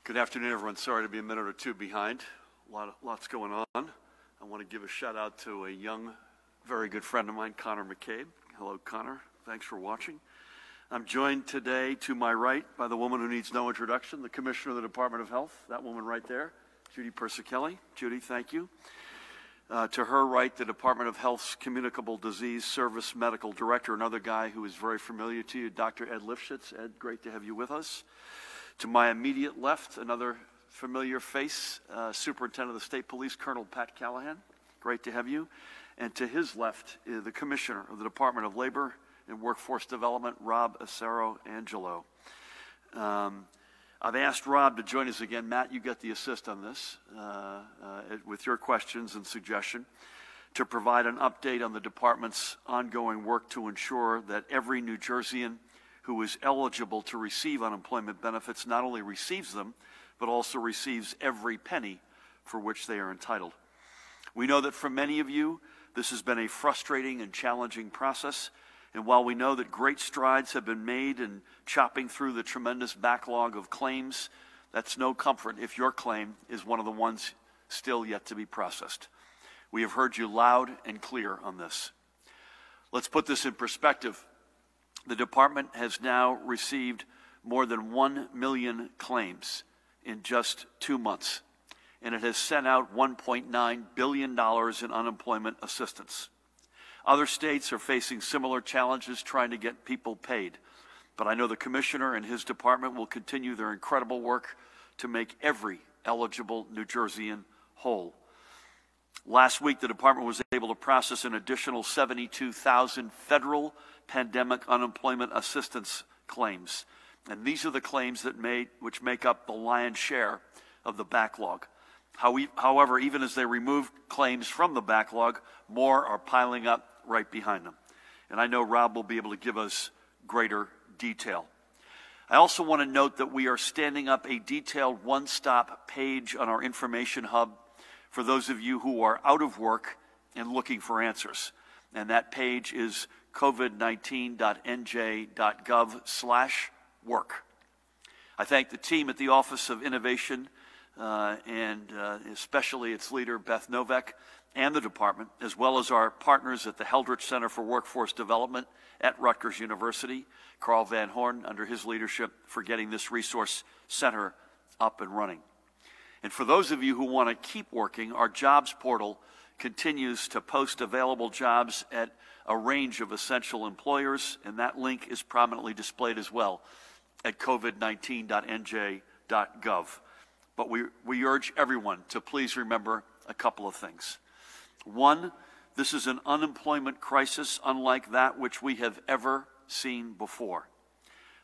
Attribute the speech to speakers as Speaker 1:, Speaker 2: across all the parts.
Speaker 1: Good afternoon, everyone. Sorry to be a minute or two behind. Lots going on. I want to give a shout out to a young, very good friend of mine, Connor McCabe. Hello, Connor. Thanks for watching. I'm joined today to my right by the woman who needs no introduction, the Commissioner of the Department of Health, that woman right there, Judy Persicelli. Judy, thank you. To her right, the Department of Health's Communicable Disease Service Medical Director, another guy who is very familiar to you, Dr. Ed Lifshitz. Ed, great to have you with us. To my immediate left, another familiar face, Superintendent of the State Police, Colonel Pat Callahan. Great to have you. And to his left, the Commissioner of the Department of Labor and Workforce Development, Rob Acero-Angelo. I've asked Rob to join us again. Matt, you got the assist on this with your questions and suggestion to provide an update on the department's ongoing work to ensure that every New Jerseyan who is eligible to receive unemployment benefits not only receives them, but also receives every penny for which they are entitled. We know that for many of you, this has been a frustrating and challenging process, and while we know that great strides have been made in chopping through the tremendous backlog of claims, that's no comfort if your claim is one of the ones still yet to be processed. We have heard you loud and clear on this. Let's put this in perspective. The department has now received more than 1 million claims in just 2 months, and it has sent out $1.9 billion in unemployment assistance. Other states are facing similar challenges trying to get people paid, but I know the Commissioner and his department will continue their incredible work to make every eligible New Jerseyan whole. Last week, the department was able to process an additional 72,000 federal pandemic unemployment assistance claims. And these are the claims which make up the lion's share of the backlog. However, even as they remove claims from the backlog, more are piling up right behind them. And I know Rob will be able to give us greater detail. I also want to note that we are standing up a detailed one-stop page on our information hub for those of you who are out of work and looking for answers. And that page is covid19.nj.gov/work. I thank the team at the Office of Innovation and especially its leader, Beth Novak, and the department, as well as our partners at the Heldrich Center for Workforce Development at Rutgers University, Carl Van Horn, under his leadership, for getting this resource center up and running. And for those of you who want to keep working, our jobs portal continues to post available jobs at a range of essential employers, and that link is prominently displayed as well at covid19.nj.gov. But we urge everyone to please remember a couple of things. One, this is an unemployment crisis unlike that which we have ever seen before.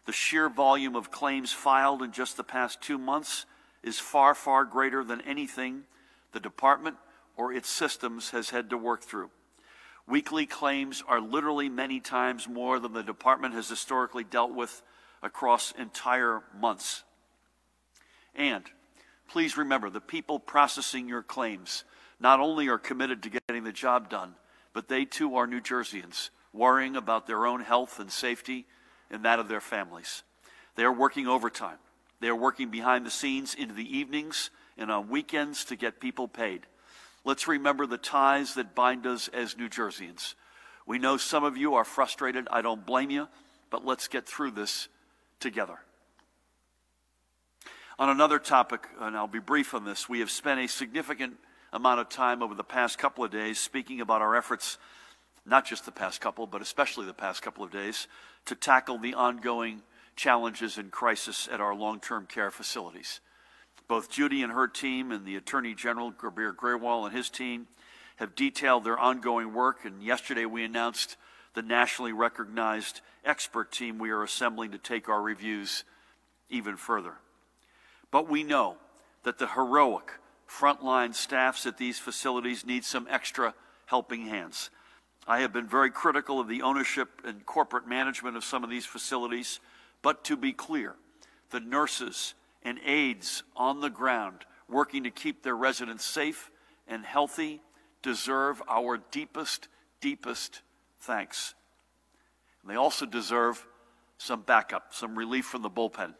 Speaker 1: The sheer volume of claims filed in just the past 2 months is far, far greater than anything the department or its systems has had to work through. Weekly claims are literally many times more than the department has historically dealt with across entire months. And please remember, the people processing your claims not only are committed to getting the job done, but they too are New Jerseyans, worrying about their own health and safety and that of their families. They are working overtime. They are working behind the scenes into the evenings and on weekends to get people paid. Let's remember the ties that bind us as New Jerseyans. We know some of you are frustrated. I don't blame you, but let's get through this together. On another topic, and I'll be brief on this, we have spent a significant amount of time over the past couple of days speaking about our efforts, not just the past couple, but especially the past couple of days, to tackle the ongoing challenges and crisis at our long-term care facilities. Both Judy and her team and the Attorney General, Kabir Grewal, and his team have detailed their ongoing work, and yesterday we announced the nationally recognized expert team we are assembling to take our reviews even further. But we know that the heroic frontline staffs at these facilities need some extra helping hands. I have been very critical of the ownership and corporate management of some of these facilities, but to be clear, the nurses and aides on the ground working to keep their residents safe and healthy deserve our deepest, deepest thanks. And they also deserve some backup, some relief from the bullpen.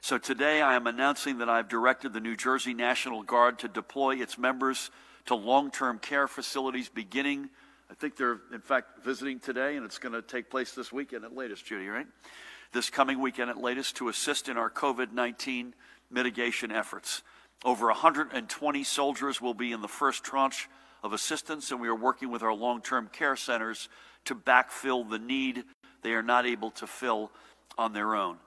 Speaker 1: So today I am announcing that I've directed the New Jersey National Guard to deploy its members to long-term care facilities beginning, I think they're in fact visiting today, and it's going to take place this weekend at latest, Judy, right? This coming weekend at latest, to assist in our COVID-19 mitigation efforts. Over 120 soldiers will be in the first tranche of assistance, and we are working with our long-term care centers to backfill the need they are not able to fill on their own.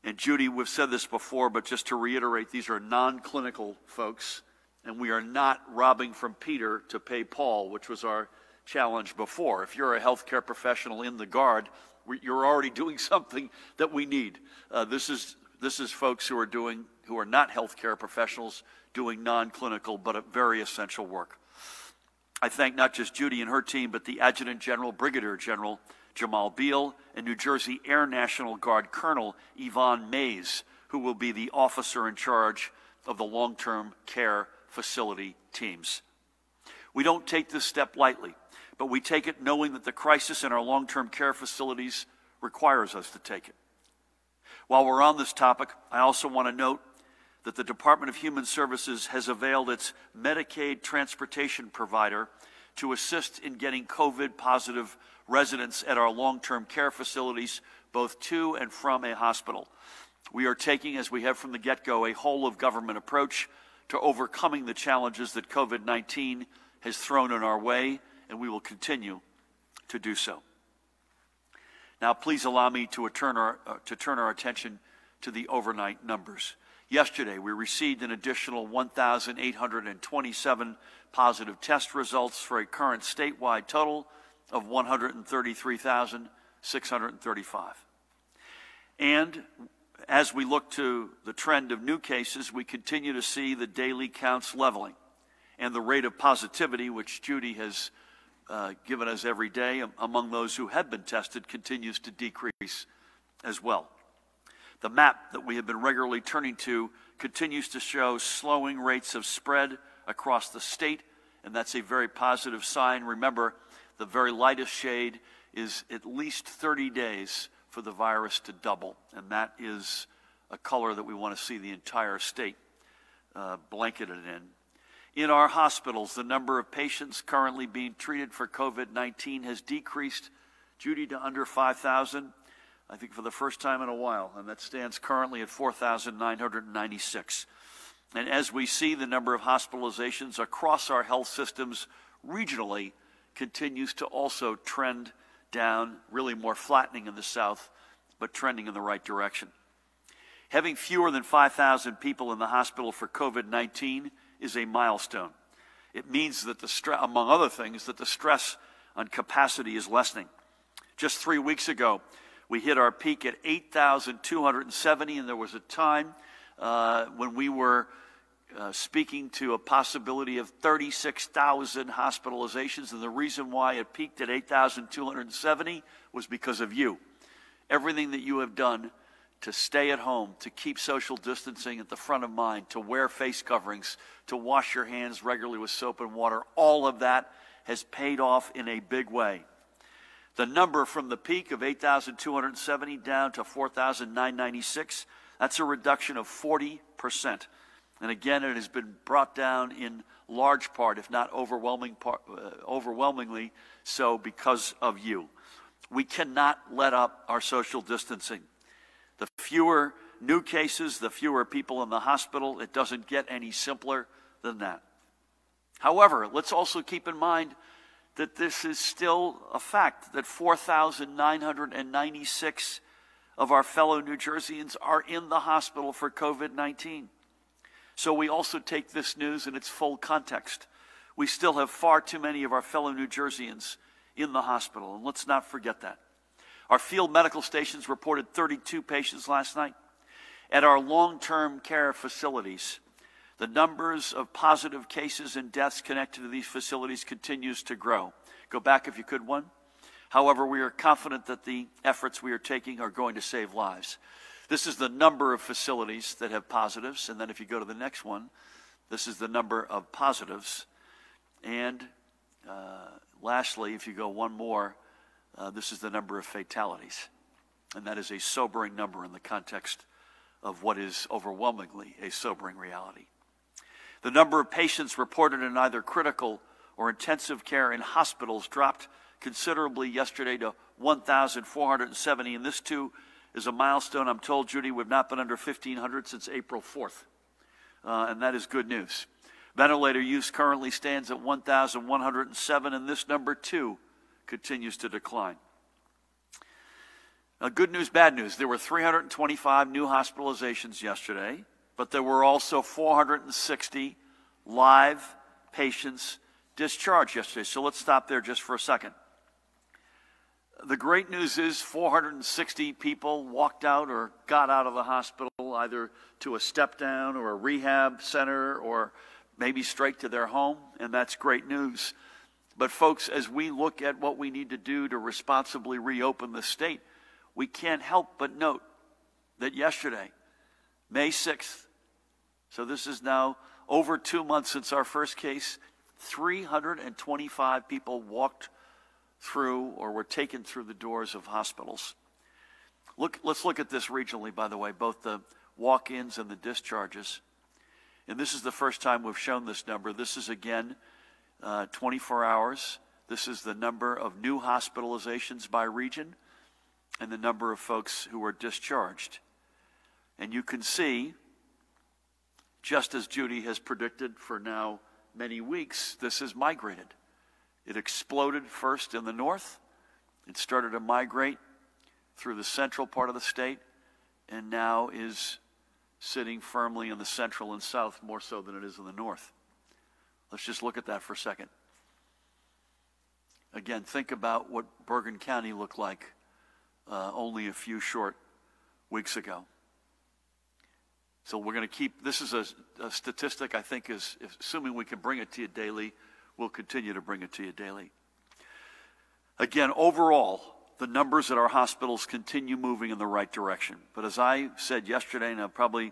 Speaker 1: And Judy, we've said this before, but just to reiterate, these are non-clinical folks, and we are not robbing from Peter to pay Paul, which was our challenge before. If you're a healthcare professional in the Guard, you're already doing something that we need. This is folks who are not healthcare professionals doing non-clinical but a very essential work. I thank not just Judy and her team, but the Adjutant General, Brigadier General Jamal Beal, and New Jersey Air National Guard Colonel Yvonne Mays, who will be the officer in charge of the long-term care facility teams. We don't take this step lightly, but we take it knowing that the crisis in our long-term care facilities requires us to take it. While we're on this topic, I also want to note that the Department of Human Services has availed its Medicaid transportation provider to assist in getting COVID-positive residents at our long-term care facilities both to and from a hospital. We are taking, as we have from the get-go, a whole-of-government approach to overcoming the challenges that COVID-19 has thrown in our way, and we will continue to do so. Now, please allow me to turn our attention to the overnight numbers. Yesterday, we received an additional 1,827 positive test results for a current statewide total of 133,635. And as we look to the trend of new cases, we continue to see the daily counts leveling, and the rate of positivity, which Judy has given us every day among those who have been tested, continues to decrease as well. The map that we have been regularly turning to continues to show slowing rates of spread across the state, and that's a very positive sign. Remember, the very lightest shade is at least 30 days for the virus to double, and that is a color that we want to see the entire state blanketed in. In our hospitals, the number of patients currently being treated for COVID-19 has decreased, Judy, to under 5,000, I think for the first time in a while, and that stands currently at 4,996. And as we see, the number of hospitalizations across our health systems regionally continues to also trend down, really more flattening in the south, but trending in the right direction. Having fewer than 5,000 people in the hospital for COVID-19 is a milestone. It means that among other things, that the stress on capacity is lessening. Just 3 weeks ago, we hit our peak at 8,270, and there was a time when we were speaking to a possibility of 36,000 hospitalizations, and the reason why it peaked at 8,270 was because of you. Everything that you have done to stay at home, to keep social distancing at the front of mind, to wear face coverings, to wash your hands regularly with soap and water, all of that has paid off in a big way. The number from the peak of 8,270 down to 4,996, that's a reduction of 40%. And again, it has been brought down in large part, if not overwhelmingly so, because of you. We cannot let up our social distancing. The fewer new cases, the fewer people in the hospital, it doesn't get any simpler than that. However, let's also keep in mind that this is still a fact, that 4,996 of our fellow New Jerseyans are in the hospital for COVID-19. So we also take this news in its full context. We still have far too many of our fellow New Jerseyans in the hospital, and let's not forget that. Our field medical stations reported 32 patients last night. At our long-term care facilities, the numbers of positive cases and deaths connected to these facilities continues to grow. Go back if you could, one. However, we are confident that the efforts we are taking are going to save lives. This is the number of facilities that have positives, and then if you go to the next one, this is the number of positives. And lastly, if you go one more, this is the number of fatalities. And that is a sobering number in the context of what is overwhelmingly a sobering reality. The number of patients reported in either critical or intensive care in hospitals dropped considerably yesterday to 1,470, and this too is a milestone. I'm told, Judy, we've not been under 1,500 since April 4th, and that is good news. Ventilator use currently stands at 1,107, and this number too continues to decline. Now, good news, bad news. There were 325 new hospitalizations yesterday, but there were also 460 live patients discharged yesterday. So let's stop there just for a second. The great news is 460 people walked out or got out of the hospital either to a step down or a rehab center or maybe straight to their home, and that's great news. But folks, as we look at what we need to do to responsibly reopen the state, we can't help but note that yesterday, May 6th, so this is now over 2 months since our first case, 325 people walked through or were taken through the doors of hospitals. Let's look at this regionally, by the way, both the walk-ins and the discharges. And this is the first time we've shown this number. This is, again, 24 hours. This is the number of new hospitalizations by region and the number of folks who were discharged. And you can see, just as Judy has predicted for now many weeks, this has migrated. It exploded first in the north. It started to migrate through the central part of the state and now is sitting firmly in the central and south more so than it is in the north. Let's just look at that for a second. Again, think about what Bergen County looked like only a few short weeks ago. So we're going to keep, this is a statistic I think is, assuming we can bring it to you daily, we'll continue to bring it to you daily. Again, overall, the numbers at our hospitals continue moving in the right direction. But as I said yesterday, and I've probably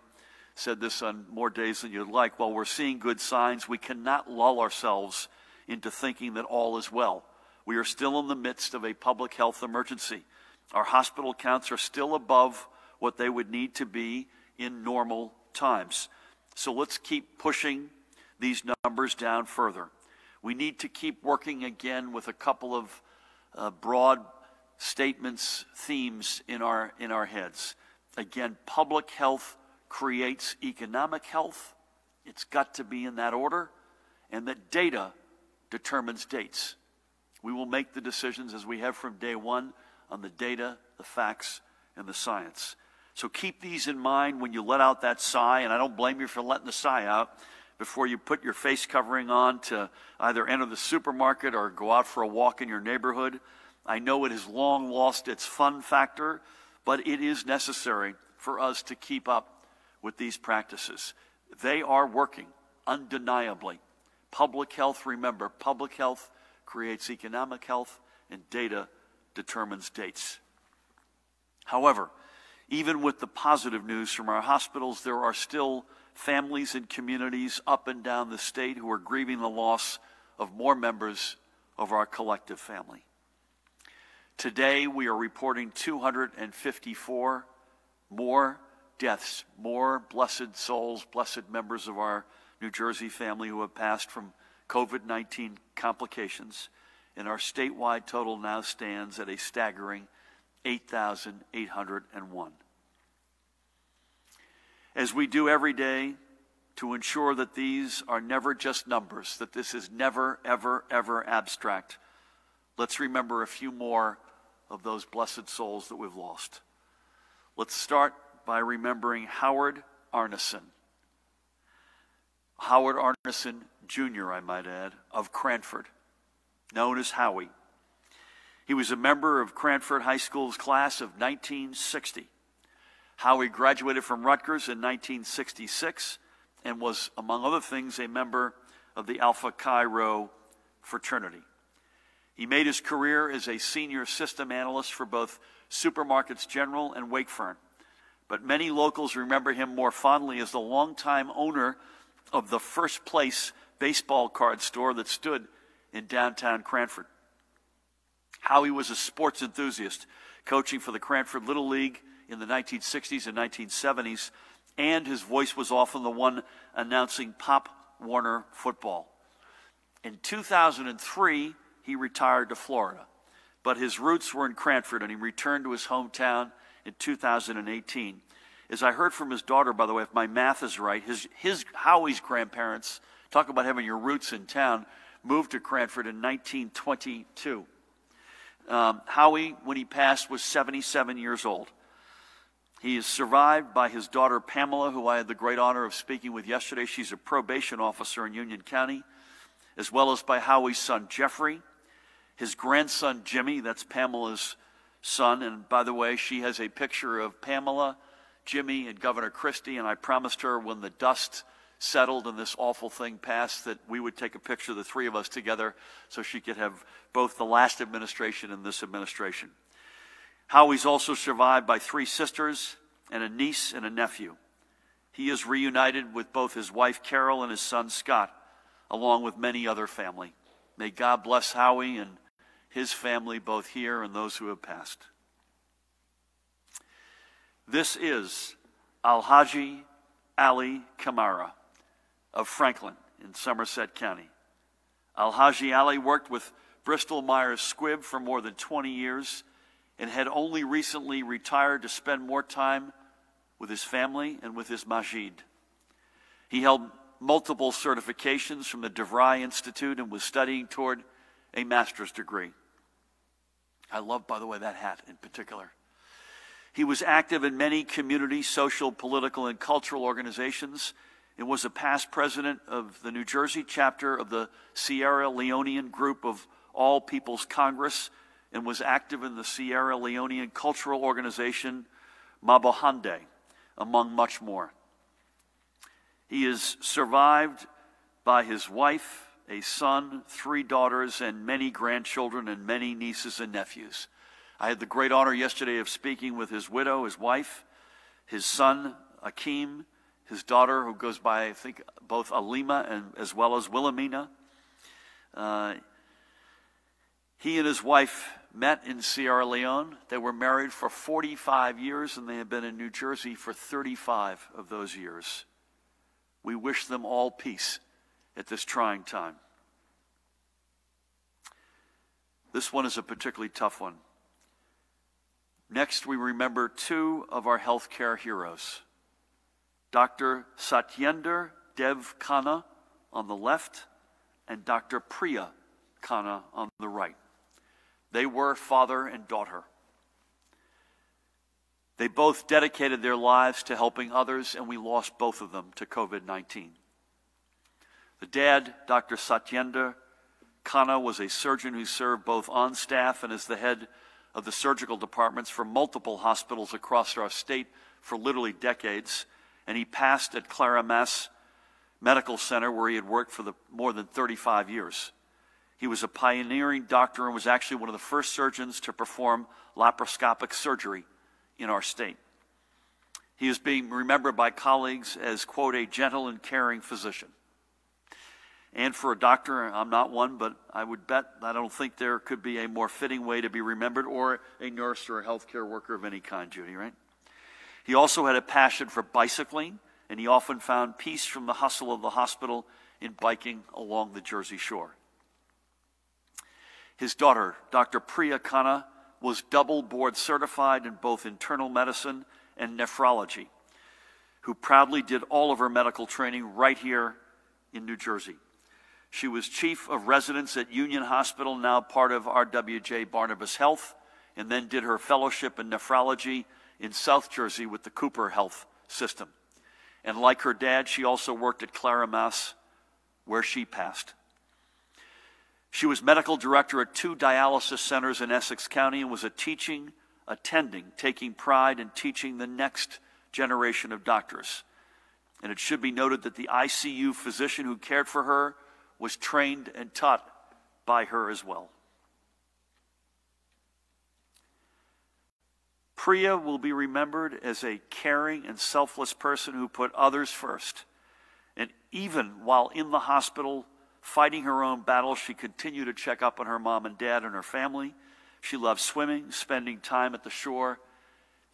Speaker 1: said this on more days than you'd like, while we're seeing good signs, we cannot lull ourselves into thinking that all is well. We are still in the midst of a public health emergency. Our hospital counts are still above what they would need to be in normal times. So let's keep pushing these numbers down further. We need to keep working again with a couple of broad statements, themes in our heads. Again, public health creates economic health. It's got to be in that order. And that data determines dates. We will make the decisions as we have from day one on the data, the facts, and the science. So keep these in mind when you let out that sigh, and I don't blame you for letting the sigh out before you put your face covering on to either enter the supermarket or go out for a walk in your neighborhood. I know it has long lost its fun factor, but it is necessary for us to keep up with these practices. They are working, undeniably. Public health, remember, public health creates economic health, and data determines dates. However, even with the positive news from our hospitals, there are still families and communities up and down the state who are grieving the loss of more members of our collective family. Today, we are reporting 254 more deaths, more blessed souls, blessed members of our New Jersey family who have passed from COVID-19 complications, and our statewide total now stands at a staggering 8,801. As we do every day to ensure that these are never just numbers, that this is never, ever, ever abstract, let's remember a few more of those blessed souls that we've lost. Let's start by remembering Howard Arneson. Howard Arneson, Jr., I might add, of Cranford, known as Howie. He was a member of Cranford High School's class of 1960. Howie graduated from Rutgers in 1966 and was, among other things, a member of the Alpha Chi Rho fraternity. He made his career as a senior system analyst for both Supermarkets General and Wakefern, but many locals remember him more fondly as the longtime owner of the First Place baseball card store that stood in downtown Cranford. Howie was a sports enthusiast, coaching for the Cranford Little League in the 1960s and 1970s, and his voice was often the one announcing Pop Warner football. In 2003, he retired to Florida, but his roots were in Cranford, and he returned to his hometown in 2018. As I heard from his daughter, by the way, if my math is right, Howie's grandparents, talk about having your roots in town, moved to Cranford in 1922. Howie, when he passed, was 77 years old. He is survived by his daughter Pamela, who I had the great honor of speaking with yesterday. She's a probation officer in Union County, as well as by Howie's son Jeffrey, his grandson Jimmy, that's Pamela's son. And by the way, she has a picture of Pamela, Jimmy, and Governor Christie, and I promised her when the dust settled and this awful thing passed that we would take a picture of the three of us together so she could have both the last administration and this administration. Howie's also survived by 3 sisters and a niece and a nephew. He is reunited with both his wife Carol and his son Scott, along with many other family. May God bless Howie and his family, both here and those who have passed. This is Alhaji Ali Kamara of Franklin in Somerset County. Alhaji Ali worked with Bristol Myers Squibb for more than 20 years and had only recently retired to spend more time with his family and with his Majid. He held multiple certifications from the DeVry Institute and was studying toward a master's degree. I love, by the way, that hat in particular. He was active in many community, social, political, and cultural organizations and was a past president of the New Jersey chapter of the Sierra Leonean group of All People's Congress and was active in the Sierra Leonean cultural organization Mabohande, among much more. He is survived by his wife, a son, 3 daughters, and many grandchildren and many nieces and nephews. I had the great honor yesterday of speaking with his widow, his wife, his son, Akeem, his daughter, who goes by, I think, both Alima and as well as Wilhelmina. He and his wife met in Sierra Leone. They were married for 45 years, and they have been in New Jersey for 35 of those years. We wish them all peace at this trying time. This one is a particularly tough one. Next, we remember 2 of our healthcare heroes. Dr. Satyendra Dev Khanna on the left and Dr. Priya Khanna on the right. They were father and daughter. They both dedicated their lives to helping others, and we lost both of them to COVID-19. The dad, Dr. Satyendra Khanna, was a surgeon who served both on staff and as the head of the surgical departments for multiple hospitals across our state for literally decades, and he passed at Clara Mass Medical Center, where he had worked for more than 35 years. He was a pioneering doctor and was actually one of the first surgeons to perform laparoscopic surgery in our state. He is being remembered by colleagues as, quote, a gentle and caring physician. And for a doctor, I'm not one, but I would bet I don't think there could be a more fitting way to be remembered, or a nurse or a healthcare worker of any kind, Judy, right? He also had a passion for bicycling, and he often found peace from the hustle of the hospital in biking along the Jersey Shore. His daughter, Dr. Priya Khanna, was double board certified in both internal medicine and nephrology, who proudly did all of her medical training right here in New Jersey. She was chief of residence at Union Hospital, now part of RWJ Barnabas Health, and then did her fellowship in nephrology in South Jersey with the Cooper Health System. And like her dad, she also worked at Clara Mass, where she passed. She was medical director at 2 dialysis centers in Essex County and was a teaching attending, taking pride in teaching the next generation of doctors. And it should be noted that the ICU physician who cared for her was trained and taught by her as well. Priya will be remembered as a caring and selfless person who put others first. And even while in the hospital fighting her own battles, she continued to check up on her mom and dad and her family. She loved swimming, spending time at the shore,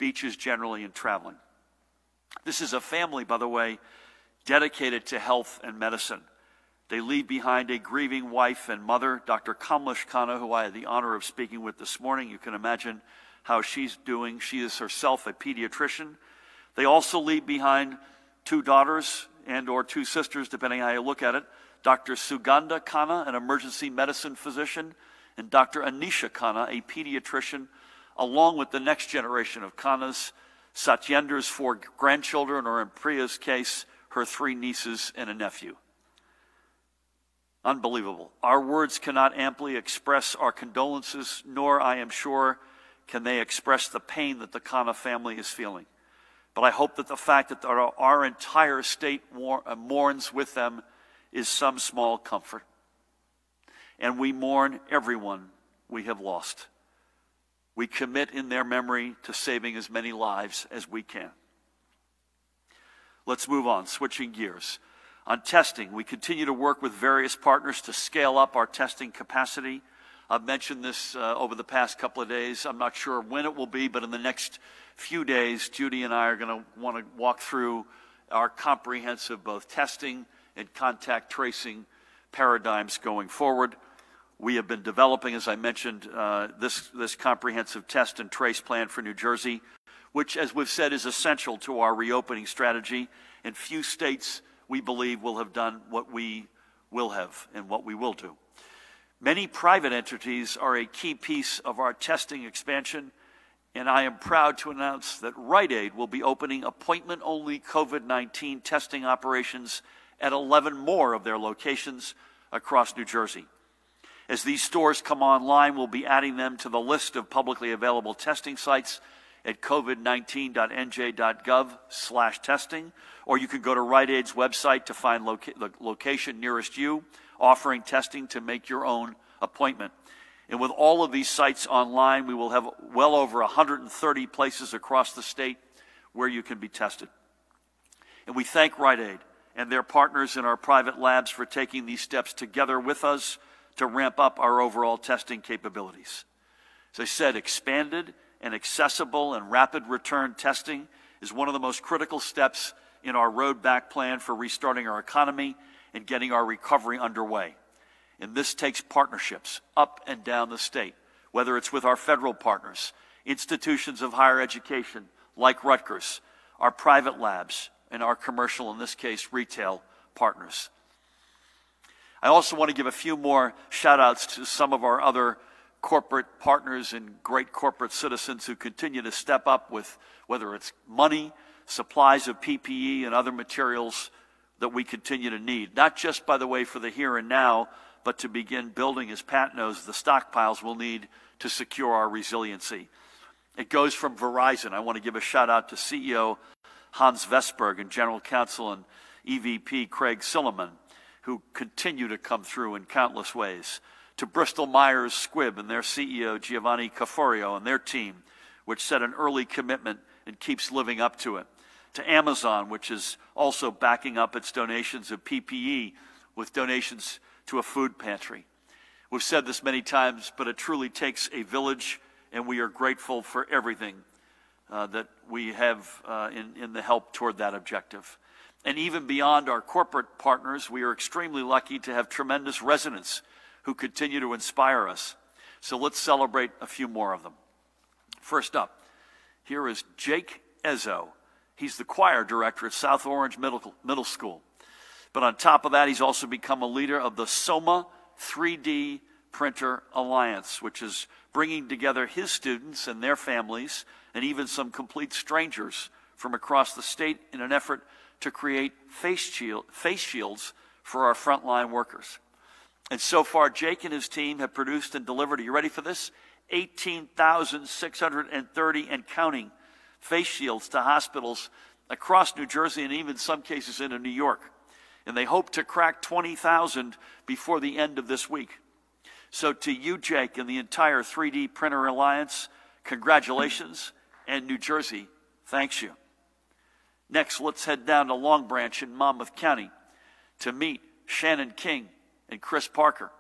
Speaker 1: beaches generally, and traveling. This is a family, by the way, dedicated to health and medicine. They leave behind a grieving wife and mother, Dr. Kamlesh Khanna, who I had the honor of speaking with this morning. You can imagine how she's doing. She is herself a pediatrician. They also leave behind 2 daughters and or 2 sisters, depending on how you look at it. Dr. Sugandha Khanna, an emergency medicine physician, and Dr. Anisha Khanna, a pediatrician, along with the next generation of Khannas, Satyender's 4 grandchildren, or in Priya's case, her 3 nieces and a nephew. Unbelievable. Our words cannot amply express our condolences, nor, I am sure, can they express the pain that the Khanna family is feeling. But I hope that the fact that our entire state mourns with them is some small comfort. And we mourn everyone we have lost. We commit in their memory to saving as many lives as we can. Let's move on, switching gears. On testing, we continue to work with various partners to scale up our testing capacity. I've mentioned this over the past couple of days. I'm not sure when it will be, but in the next few days, Judy and I are going to want to walk through our comprehensive both testing and contact tracing paradigms going forward. We have been developing, as I mentioned, this comprehensive test and trace plan for New Jersey, which, as we've said, is essential to our reopening strategy. And few states, we believe, will have done what we will have and what we will do. Many private entities are a key piece of our testing expansion, and I am proud to announce that Rite Aid will be opening appointment-only COVID-19 testing operations at 11 more of their locations across New Jersey. As these stores come online, we'll be adding them to the list of publicly available testing sites at covid19.nj.gov/testing, or you can go to Rite Aid's website to find the location nearest you, offering testing to make your own appointment. And with all of these sites online, we will have well over 130 places across the state where you can be tested. And we thank Rite Aid and their partners in our private labs for taking these steps together with us to ramp up our overall testing capabilities. As I said, expanded and accessible and rapid return testing is one of the most critical steps in our road back plan for restarting our economy and getting our recovery underway. And this takes partnerships up and down the state, whether it's with our federal partners, institutions of higher education like Rutgers, our private labs, and our commercial, in this case, retail partners. I also want to give a few more shout-outs to some of our other corporate partners and great corporate citizens who continue to step up with whether it's money, supplies of PPE, and other materials that we continue to need. Not just, by the way, for the here and now, but to begin building, as Pat knows, the stockpiles we'll need to secure our resiliency. It goes from Verizon. I want to give a shout-out to CEO Hans Vestberg and General Counsel and EVP Craig Silliman, who continue to come through in countless ways, to Bristol Myers Squibb and their CEO Giovanni Caforio and their team, which set an early commitment and keeps living up to it, to Amazon, which is also backing up its donations of PPE with donations to a food pantry. We've said this many times, but it truly takes a village, and we are grateful for everything that we have in the help toward that objective. And even beyond our corporate partners, we are extremely lucky to have tremendous residents who continue to inspire us. So let's celebrate a few more of them. First up, here is Jake Ezzo. He's the choir director at South Orange Middle School. But on top of that, he's also become a leader of the SOMA 3D Printer Alliance, which is bringing together his students and their families, and even some complete strangers from across the state in an effort to create face shields for our frontline workers. And so far, Jake and his team have produced and delivered, are you ready for this? 18,630 and counting face shields to hospitals across New Jersey and even some cases into New York. And they hope to crack 20,000 before the end of this week. So to you, Jake, and the entire 3D Printer Alliance, congratulations, and New Jersey thanks you. Next, let's head down to Long Branch in Monmouth County to meet Shannon King and Chris Parker.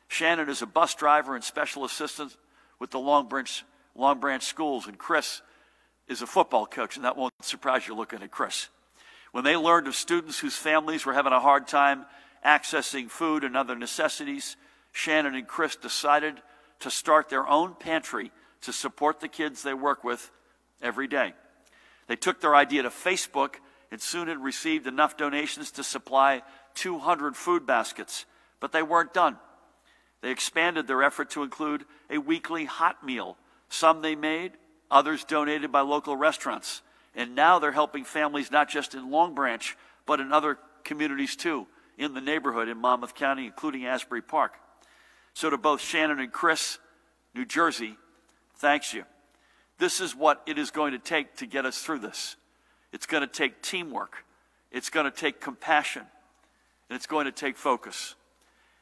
Speaker 1: Shannon is a bus driver and special assistant with the Long Branch schools, and Chris is a football coach, and that won't surprise you looking at Chris. When they learned of students whose families were having a hard time accessing food and other necessities, Shannon and Chris decided to start their own pantry to support the kids they work with every day. They took their idea to Facebook and soon had received enough donations to supply 200 food baskets, but they weren't done. They expanded their effort to include a weekly hot meal. Some they made, others donated by local restaurants. And now they're helping families not just in Long Branch, but in other communities too, in the neighborhood in Monmouth County, including Asbury Park. So to both Shannon and Chris, New Jersey, thanks you. This is what it is going to take to get us through this. It's going to take teamwork. It's going to take compassion. And it's going to take focus.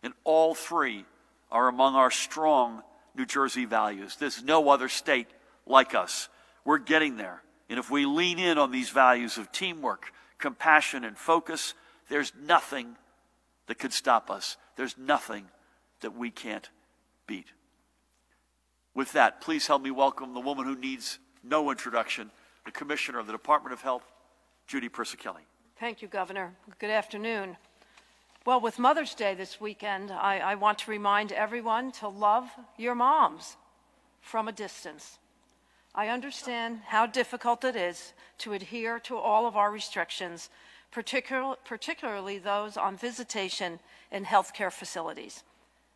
Speaker 1: And all three are among our strong New Jersey values. There's no other state like us. We're getting there. And if we lean in on these values of teamwork, compassion, and focus, there's nothing that could stop us. There's nothing that we can't beat. With that, please help me welcome the woman who needs no introduction, the Commissioner of the Department of Health, Judy Persichilli.
Speaker 2: Thank you, Governor. Good afternoon. Well, with Mother's Day this weekend, I want to remind everyone to love your moms from a distance. I understand how difficult it is to adhere to all of our restrictions, particularly those on visitation in healthcare facilities.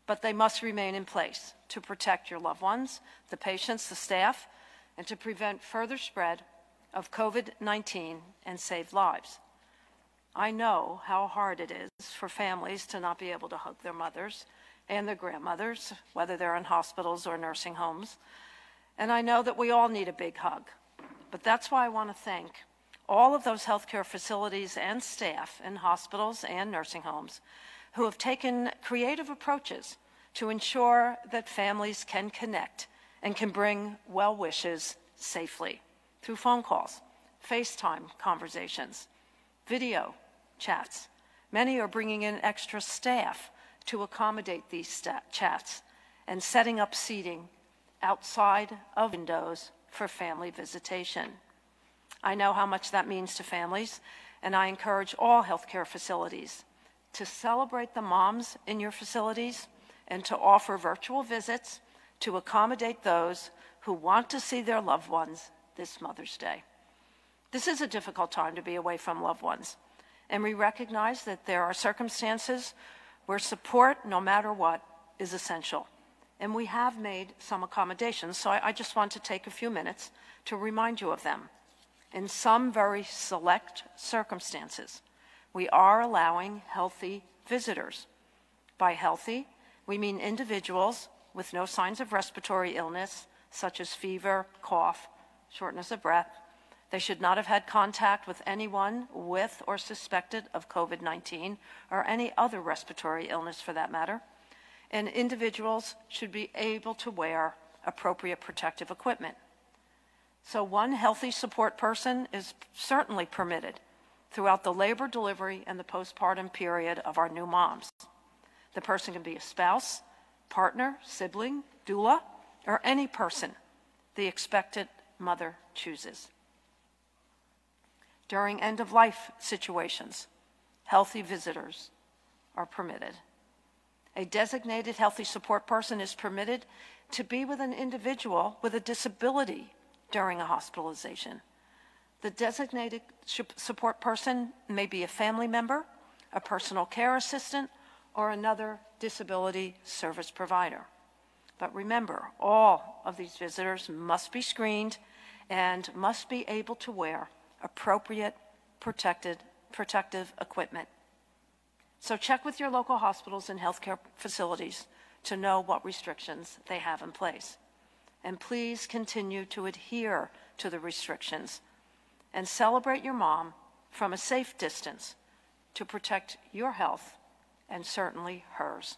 Speaker 2: But they must remain in place to protect your loved ones, the patients, the staff, and to prevent further spread of COVID-19 and save lives. I know how hard it is for families to not be able to hug their mothers and their grandmothers, whether they're in hospitals or nursing homes. And I know that we all need a big hug. But that's why I want to thank all of those healthcare facilities and staff in hospitals and nursing homes who have taken creative approaches to ensure that families can connect and can bring well wishes safely through phone calls, FaceTime conversations, video chats. Many are bringing in extra staff to accommodate these chats and setting up seating outside of windows for family visitation. I know how much that means to families, and I encourage all healthcare facilities to celebrate the moms in your facilities and to offer virtual visits to accommodate those who want to see their loved ones this Mother's Day. This is a difficult time to be away from loved ones, and we recognize that there are circumstances where support, no matter what, is essential. And we have made some accommodations, so I just want to take a few minutes to remind you of them. In some very select circumstances, we are allowing healthy visitors. By healthy, we mean individuals with no signs of respiratory illness, such as fever, cough, shortness of breath. They should not have had contact with anyone with or suspected of COVID-19 or any other respiratory illness for that matter. And individuals should be able to wear appropriate protective equipment. So one healthy support person is certainly permitted throughout the labor, delivery, and the postpartum period of our new moms. The person can be a spouse, partner, sibling, doula, or any person the expectant mother chooses. During end-of-life situations, healthy visitors are permitted. A designated healthy support person is permitted to be with an individual with a disability during a hospitalization. The designated support person may be a family member, a personal care assistant, or another disability service provider. But remember, all of these visitors must be screened and must be able to wear appropriate protective equipment. So check with your local hospitals and healthcare facilities to know what restrictions they have in place. And please continue to adhere to the restrictions and celebrate your mom from a safe distance to protect your health and certainly hers.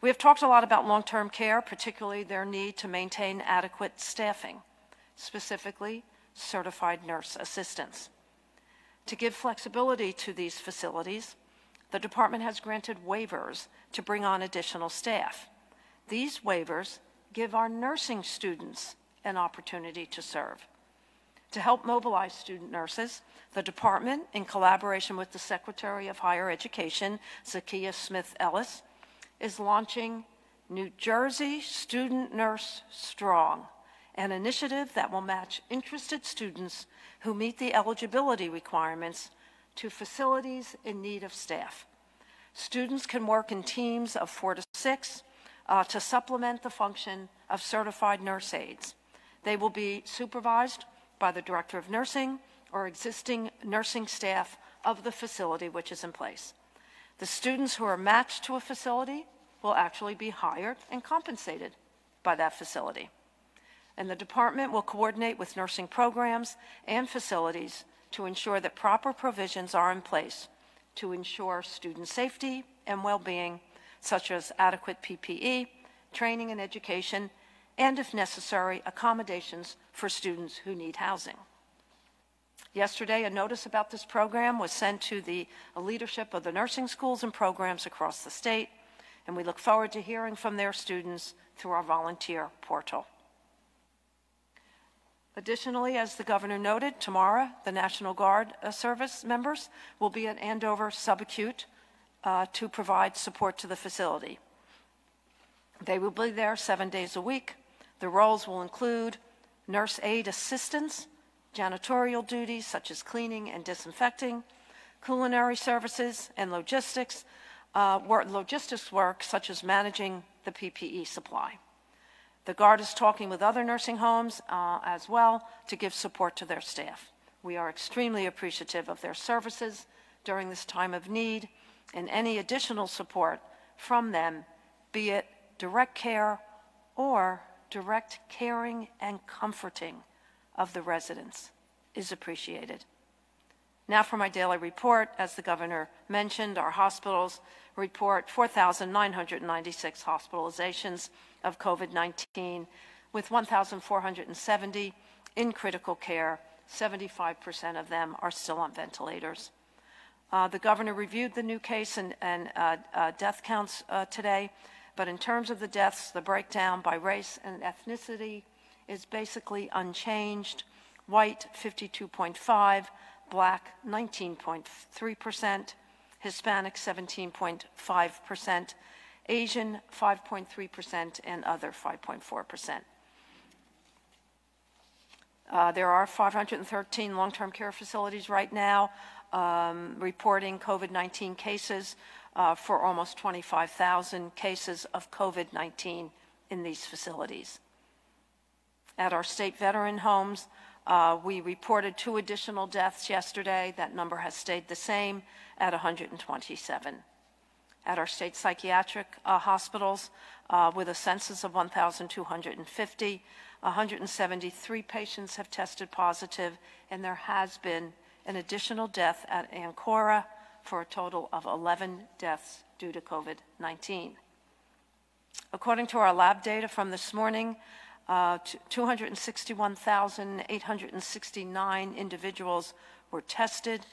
Speaker 2: We have talked a lot about long-term care, particularly their need to maintain adequate staffing, specifically certified nurse assistants. To give flexibility to these facilities, the department has granted waivers to bring on additional staff. These waivers give our nursing students an opportunity to serve. To help mobilize student nurses, the department, in collaboration with the Secretary of Higher Education, Zakiya Smith-Ellis, is launching New Jersey Student Nurse Strong, an initiative that will match interested students who meet the eligibility requirements to facilities in need of staff. Students can work in teams of 4 to 6 to supplement the function of certified nurse aides. They will be supervised by the Director of Nursing or existing nursing staff of the facility which is in place. The students who are matched to a facility will actually be hired and compensated by that facility. And the department will coordinate with nursing programs and facilities to ensure that proper provisions are in place to ensure student safety and well-being, such as adequate PPE, training and education, and, if necessary, accommodations for students who need housing. Yesterday, a notice about this program was sent to the leadership of the nursing schools and programs across the state, and we look forward to hearing from their students through our volunteer portal. Additionally, as the governor noted, tomorrow the National Guard service members will be at Andover Subacute to provide support to the facility. They will be there 7 days a week. The roles will include nurse aide assistance, janitorial duties such as cleaning and disinfecting, culinary services, and logistics work such as managing the PPE supply. The Guard is talking with other nursing homes as well to give support to their staff. We are extremely appreciative of their services during this time of need, and any additional support from them, be it direct care or direct caring and comforting of the residents, is appreciated. Now for my daily report. As the governor mentioned, our hospitals report 4,996 hospitalizations of COVID-19, with 1,470 in critical care. 75% of them are still on ventilators. The governor reviewed the new case and death counts today, but in terms of the deaths, the breakdown by race and ethnicity is basically unchanged. White, 52.5%, Black, 19.3%, Hispanic, 17.5%, Asian, 5.3%, and other, 5.4%. There are 513 long-term care facilities right now reporting COVID-19 cases for almost 25,000 cases of COVID-19 in these facilities. At our state veteran homes, we reported 2 additional deaths yesterday. That number has stayed the same at 127. At our state psychiatric hospitals, with a census of 1,250, 173 patients have tested positive, and there has been an additional death at Ancora for a total of 11 deaths due to COVID-19. According to our lab data from this morning, 261,869 individuals were tested.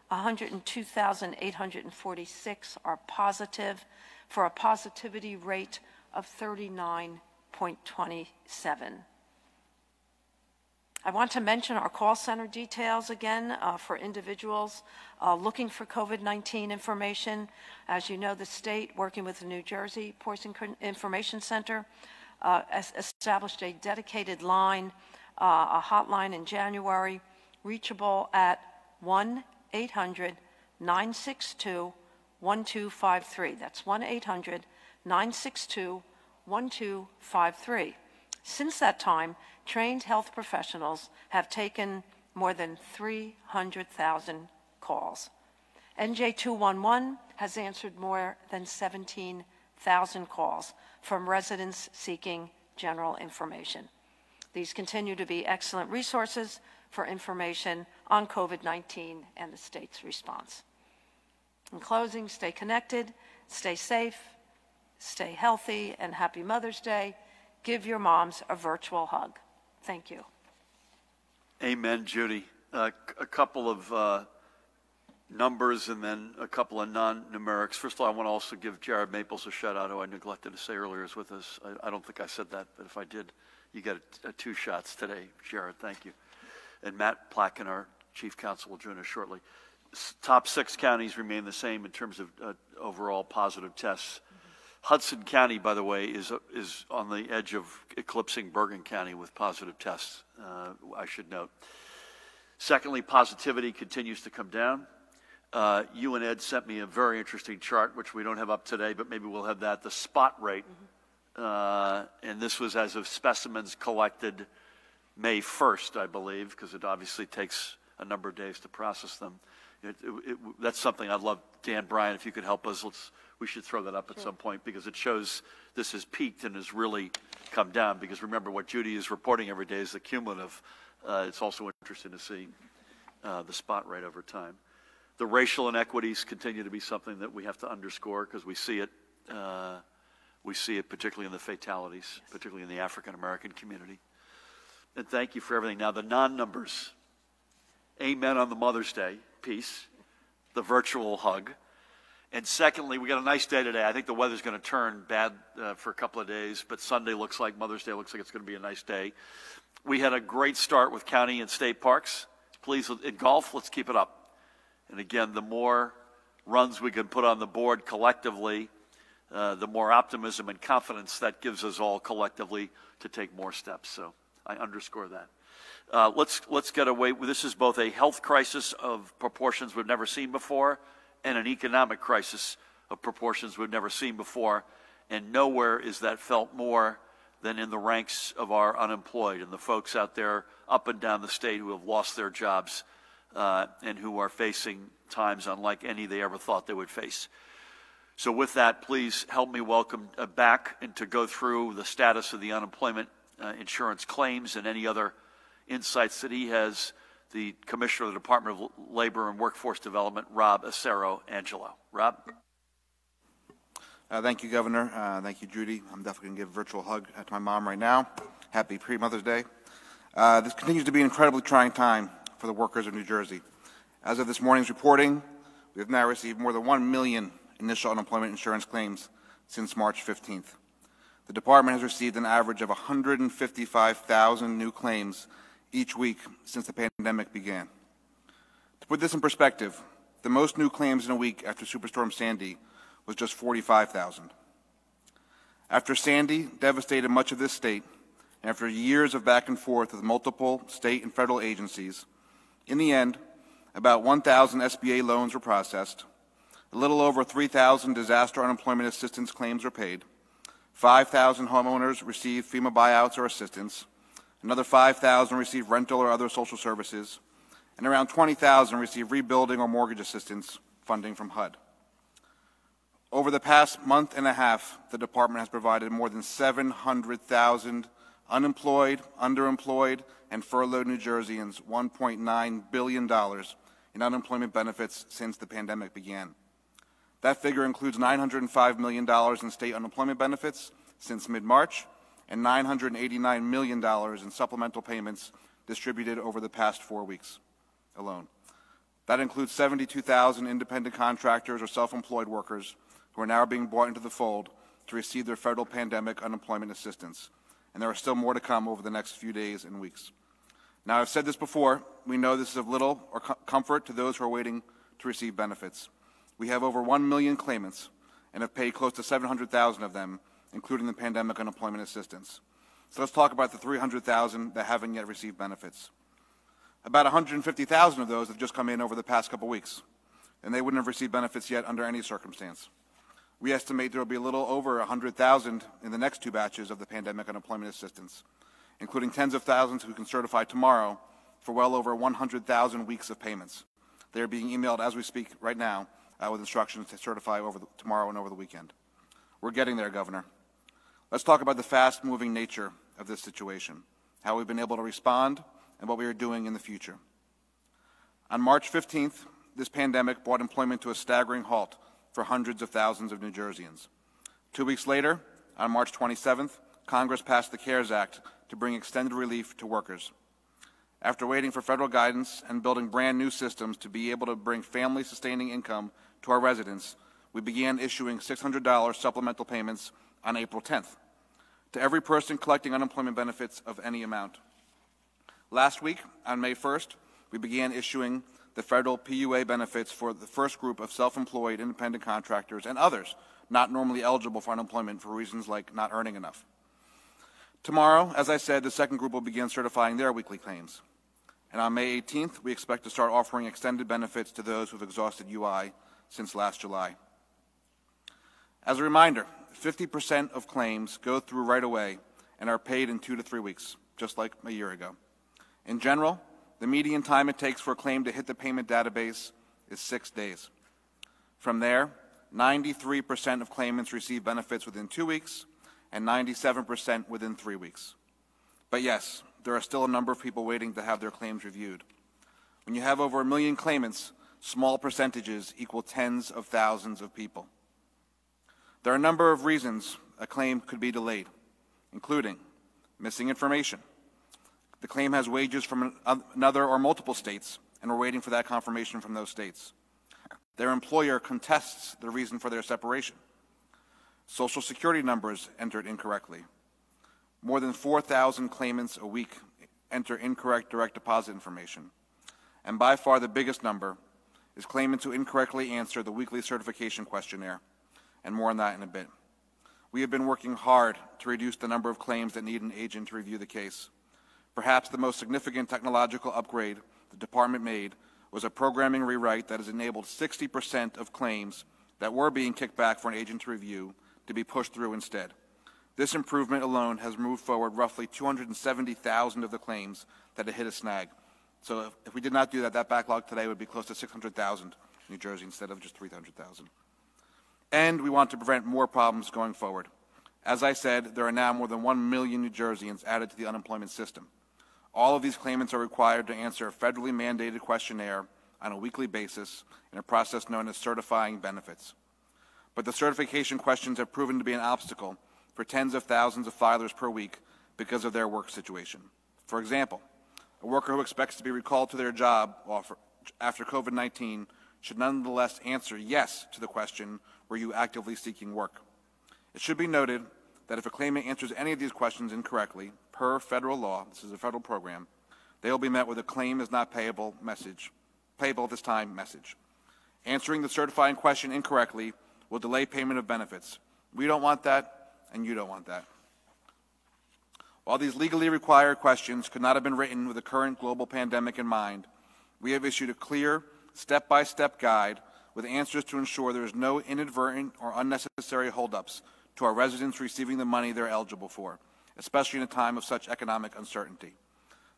Speaker 2: 102,846 are positive, for a positivity rate of 39.27. I want to mention our call center details again for individuals looking for COVID-19 information. As you know, the state, working with the New Jersey Poison Information Center, established a dedicated line, a hotline in January, reachable at 1-800-962-1253. That's 1-800-962-1253. Since that time, trained health professionals have taken more than 300,000 calls. NJ.211 has answered more than 17,000 calls from residents seeking general information. These continue to be excellent resources for information on COVID-19 and the state's response. In closing, stay connected, stay safe, stay healthy, and happy Mother's Day. Give your moms a virtual hug. Thank you.
Speaker 1: Amen, Judy. A couple of numbers and then a couple of non-numerics. First of all, I want to also give Jared Maples a shout-out, who I neglected to say earlier is with us. I don't think I said that, but if I did, you get 2 shots today, Jared. Thank you. and Matt Placken, our chief counsel, will join us shortly. Top 6 counties remain the same in terms of overall positive tests. Hudson County, by the way, is on the edge of eclipsing Bergen County with positive tests, I should note. Secondly, positivity continues to come down. You and Ed sent me a very interesting chart, which we don't have up today, but maybe we'll have that, the spot rate. And this was as of specimens collected May 1st, I believe, because it obviously takes a number of days to process them. That's something I'd love, Dan, Brian, if you could help us, we should throw that up at some point, because it shows this has peaked and has really come down, because remember what Judy is reporting every day is the cumulative. It's also interesting to see the spot rate over time. The racial inequities continue to be something that we have to underscore, because we see it particularly in the fatalities, particularly in the African-American community. And thank you for everything. Now, the non-numbers. Amen on the Mother's Day piece, the virtual hug. And secondly, we got a nice day today. I think the weather's going to turn bad for a couple of days, but Sunday looks like, Mother's Day looks like it's going to be a nice day. We had a great start with county and state parks. Please, in golf, let's keep it up. And again, the more runs we can put on the board collectively, the more optimism and confidence that gives us all collectively to take more steps. So I underscore that. Let's get away. This is both a health crisis of proportions we've never seen before and an economic crisis of proportions we've never seen before. And nowhere is that felt more than in the ranks of our unemployed and the folks out there up and down the state who have lost their jobs and who are facing times unlike any they ever thought they would face. So with that, please help me welcome back and to go through the status of the unemployment insurance claims and any other insights that he has, the Commissioner of the Department of Labor and Workforce Development, Rob Acero-Angelo. Rob?
Speaker 3: Thank you, Governor. Thank you, Judy. I'm definitely going to give a virtual hug to my mom right now. Happy pre-Mother's Day. This continues to be an incredibly trying time for the workers of New Jersey. As of this morning's reporting, we have now received more than 1 million initial unemployment insurance claims since March 15th. The department has received an average of 155,000 new claims each week since the pandemic began. To put this in perspective, the most new claims in a week after Superstorm Sandy was just 45,000. After Sandy devastated much of this state, and after years of back and forth with multiple state and federal agencies, in the end, about 1,000 SBA loans were processed, a little over 3,000 disaster unemployment assistance claims were paid, 5,000 homeowners received FEMA buyouts or assistance, another 5,000 received rental or other social services, and around 20,000 received rebuilding or mortgage assistance funding from HUD. Over the past month and a half, the department has provided more than 700,000 unemployed, underemployed, and furloughed New Jerseyans $1.9 billion in unemployment benefits since the pandemic began. That figure includes $905 million in state unemployment benefits since mid-March and $989 million in supplemental payments distributed over the past 4 weeks alone. That includes 72,000 independent contractors or self-employed workers who are now being brought into the fold to receive their federal pandemic unemployment assistance. And there are still more to come over the next few days and weeks. Now, I've said this before, we know this is of little or comfort to those who are waiting to receive benefits. We have over 1 million claimants and have paid close to 700,000 of them, including the pandemic unemployment assistance. So let's talk about the 300,000 that haven't yet received benefits. About 150,000 of those have just come in over the past couple weeks, and they wouldn't have received benefits yet under any circumstance. We estimate there will be a little over 100,000 in the next 2 batches of the pandemic unemployment assistance, including tens of thousands who can certify tomorrow for well over 100,000 weeks of payments. They are being emailed as we speak right now with instructions to certify tomorrow and over the weekend. We're getting there, Governor. Let's talk about the fast-moving nature of this situation, how we've been able to respond, and what we are doing in the future. On March 15th, this pandemic brought employment to a staggering halt for hundreds of thousands of New Jerseyans. 2 weeks later, on March 27th, Congress passed the CARES Act to bring extended relief to workers. After waiting for federal guidance and building brand new systems to be able to bring family-sustaining income to our residents, we began issuing $600 supplemental payments on April 10th to every person collecting unemployment benefits of any amount. Last week, on May 1st, we began issuing the federal PUA benefits for the first group of self-employed independent contractors and others not normally eligible for unemployment for reasons like not earning enough. Tomorrow, as I said, the second group will begin certifying their weekly claims. And on May 18th, we expect to start offering extended benefits to those who have exhausted UI since last July. As a reminder, 50% of claims go through right away and are paid in 2 to 3 weeks, just like a year ago. In general, the median time it takes for a claim to hit the payment database is 6 days. From there, 93% of claimants receive benefits within 2 weeks and 97% within 3 weeks. But yes, there are still a number of people waiting to have their claims reviewed. When you have over 1 million claimants, small percentages equal tens of thousands of people. There are a number of reasons a claim could be delayed, including missing information. The claim has wages from another or multiple states, and we're waiting for that confirmation from those states. Their employer contests the reason for their separation. Social Security numbers entered incorrectly. More than 4,000 claimants a week enter incorrect direct deposit information. And by far the biggest number is claimants who incorrectly answer the weekly certification questionnaire, and more on that in a bit. We have been working hard to reduce the number of claims that need an agent to review the case. Perhaps the most significant technological upgrade the department made was a programming rewrite that has enabled 60% of claims that were being kicked back for an agent to review to be pushed through instead. This improvement alone has moved forward roughly 270,000 of the claims that had hit a snag. So if we did not do that, that backlog today would be close to 600,000 in New Jersey instead of just 300,000. And we want to prevent more problems going forward. As I said, there are now more than 1 million New Jerseyans added to the unemployment system. All of these claimants are required to answer a federally mandated questionnaire on a weekly basis in a process known as certifying benefits. But the certification questions have proven to be an obstacle for tens of thousands of filers per week because of their work situation. For example, a worker who expects to be recalled to their job after COVID-19 should nonetheless answer yes to the question, were you actively seeking work? It should be noted that if a claimant answers any of these questions incorrectly, per federal law, this is a federal program, they will be met with a claim is not payable at this time message. Answering the certifying question incorrectly will delay payment of benefits. We don't want that, and you don't want that. While these legally required questions could not have been written with the current global pandemic in mind, we have issued a clear, step-by-step guide with answers to ensure there is no inadvertent or unnecessary holdups to our residents receiving the money they're eligible for, especially in a time of such economic uncertainty.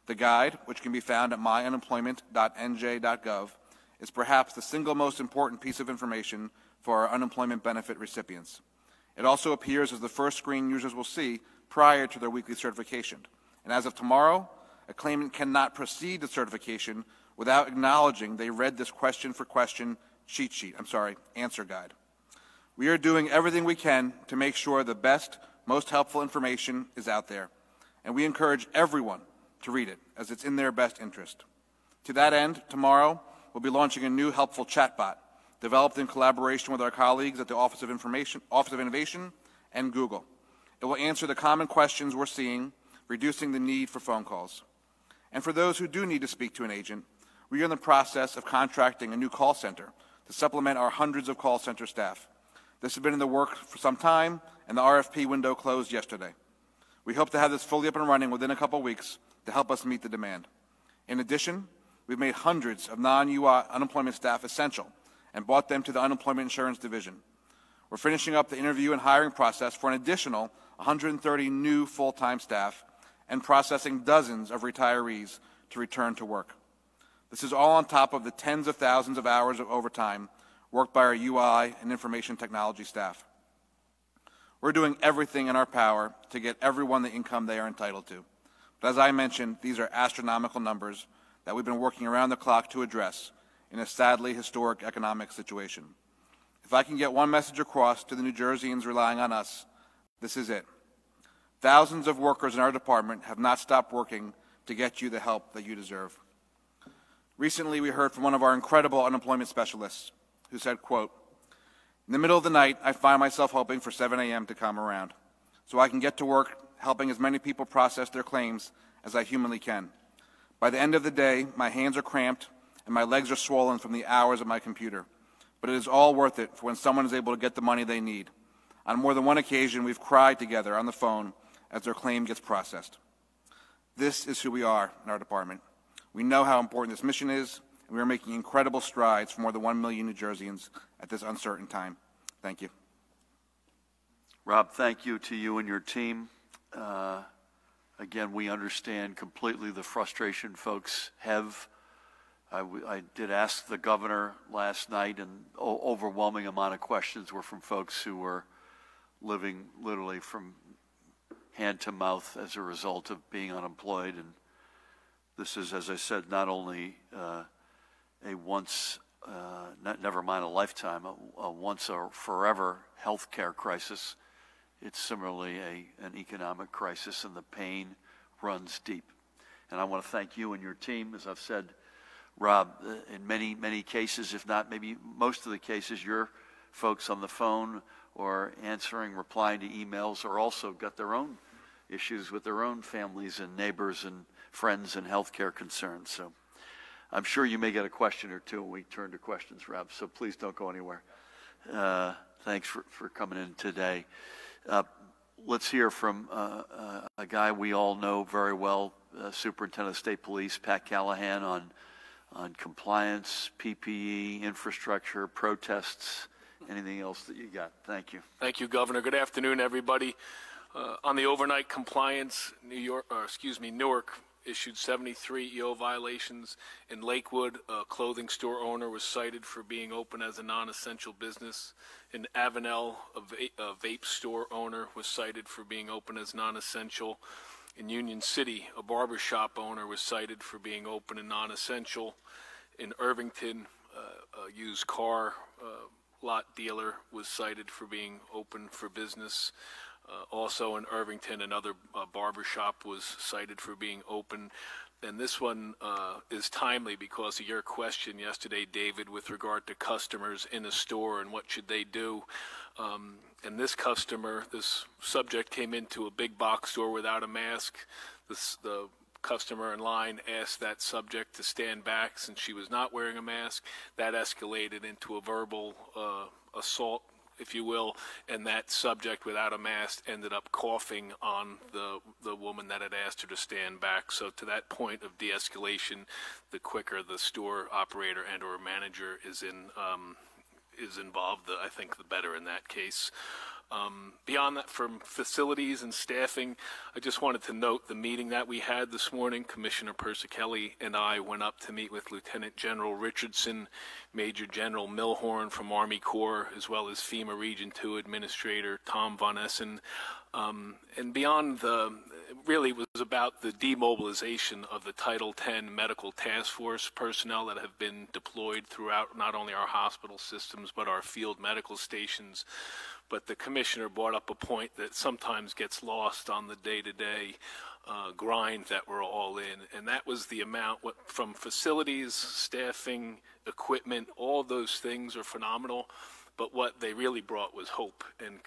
Speaker 3: The guide, which can be found at myunemployment.nj.gov, is perhaps the single most important piece of information for our unemployment benefit recipients. It also appears as the first screen users will see prior to their weekly certification. And as of tomorrow, a claimant cannot proceed to certification without acknowledging they read this question for question answer guide. We are doing everything we can to make sure the best, most helpful information is out there, and we encourage everyone to read it, as it's in their best interest. To that end, tomorrow, we'll be launching a new helpful chatbot developed in collaboration with our colleagues at the Office of Innovation and Google. It will answer the common questions we're seeing, reducing the need for phone calls. And for those who do need to speak to an agent, we are in the process of contracting a new call center to supplement our hundreds of call center staff. This has been in the works for some time, and the RFP window closed yesterday. We hope to have this fully up and running within a couple weeks to help us meet the demand. In addition, we've made hundreds of non-UI unemployment staff essential and brought them to the Unemployment Insurance Division. We're finishing up the interview and hiring process for an additional 130 new full-time staff and processing dozens of retirees to return to work. This is all on top of the tens of thousands of hours of overtime worked by our UI and information technology staff. We're doing everything in our power to get everyone the income they are entitled to. But as I mentioned, these are astronomical numbers that we've been working around the clock to address in a sadly historic economic situation. If I can get one message across to the New Jerseyans relying on us, this is it. Thousands of workers in our department have not stopped working to get you the help that you deserve. Recently, we heard from one of our incredible unemployment specialists who said, quote, "In the middle of the night, I find myself hoping for 7 a.m. to come around so I can get to work helping as many people process their claims as I humanly can. By the end of the day, my hands are cramped and my legs are swollen from the hours at my computer. But it is all worth it for when someone is able to get the money they need. On more than one occasion, we've cried together on the phone as their claim gets processed. This is who we are in our department. We know how important this mission is, and we are making incredible strides for more than 1 million New Jerseyans at this uncertain time. Thank you.
Speaker 1: Rob, thank you to you and your team. Again, we understand completely the frustration folks have. I did ask the governor last night, and overwhelming amount of questions were from folks who were living literally from hand to mouth as a result of being unemployed. And this is, as I said, not only a once, never mind a lifetime, a once or forever health care crisis. It's similarly an economic crisis, and the pain runs deep. And I want to thank you and your team. As I've said, Rob, in many, many cases, if not maybe most of the cases, your folks on the phone or answering, replying to emails, or also got their own issues with their own families and neighbors and friends and healthcare concerns. So I'm sure you may get a question or two when we turn to questions, Rob, so please don't go anywhere. Thanks for coming in today. Let's hear from a guy we all know very well, Superintendent of State Police, Pat Callahan, on compliance, PPE, infrastructure, protests, anything else that you got. Thank you.
Speaker 4: Thank you, Governor. Good afternoon, everybody. On the overnight compliance, Newark issued 73 EO violations. In Lakewood, a clothing store owner was cited for being open as a non-essential business. In Avenel, a vape store owner was cited for being open as non-essential. In Union City, a barber shop owner was cited for being open and non-essential. In Irvington, a used car lot dealer was cited for being open for business. Also in Irvington, another barber shop was cited for being open. And this one is timely because of your question yesterday, David, with regard to customers in a store and what should they do. And this subject came into a big box store without a mask. The customer in line asked that subject to stand back since she was not wearing a mask. That escalated into a verbal assault, if you will, and that subject without a mask ended up coughing on the woman that had asked her to stand back. So to that point of de-escalation, the quicker the store operator and or manager is involved, I think the better in that case. Beyond that, from facilities and staffing, I just wanted to note the meeting that we had this morning. Commissioner Persicelli and I went up to meet with Lieutenant General Richardson, Major General Milhorn from Army Corps, as well as FEMA Region 2 Administrator Tom Von Essen. And beyond really was about the demobilization of the Title X Medical Task Force personnel that have been deployed throughout not only our hospital systems but our field medical stations. But the commissioner brought up a point that sometimes gets lost on the day-to-day grind that we're all in, and that was the amount from facilities, staffing, equipment, all those things are phenomenal. But what they really brought was hope, and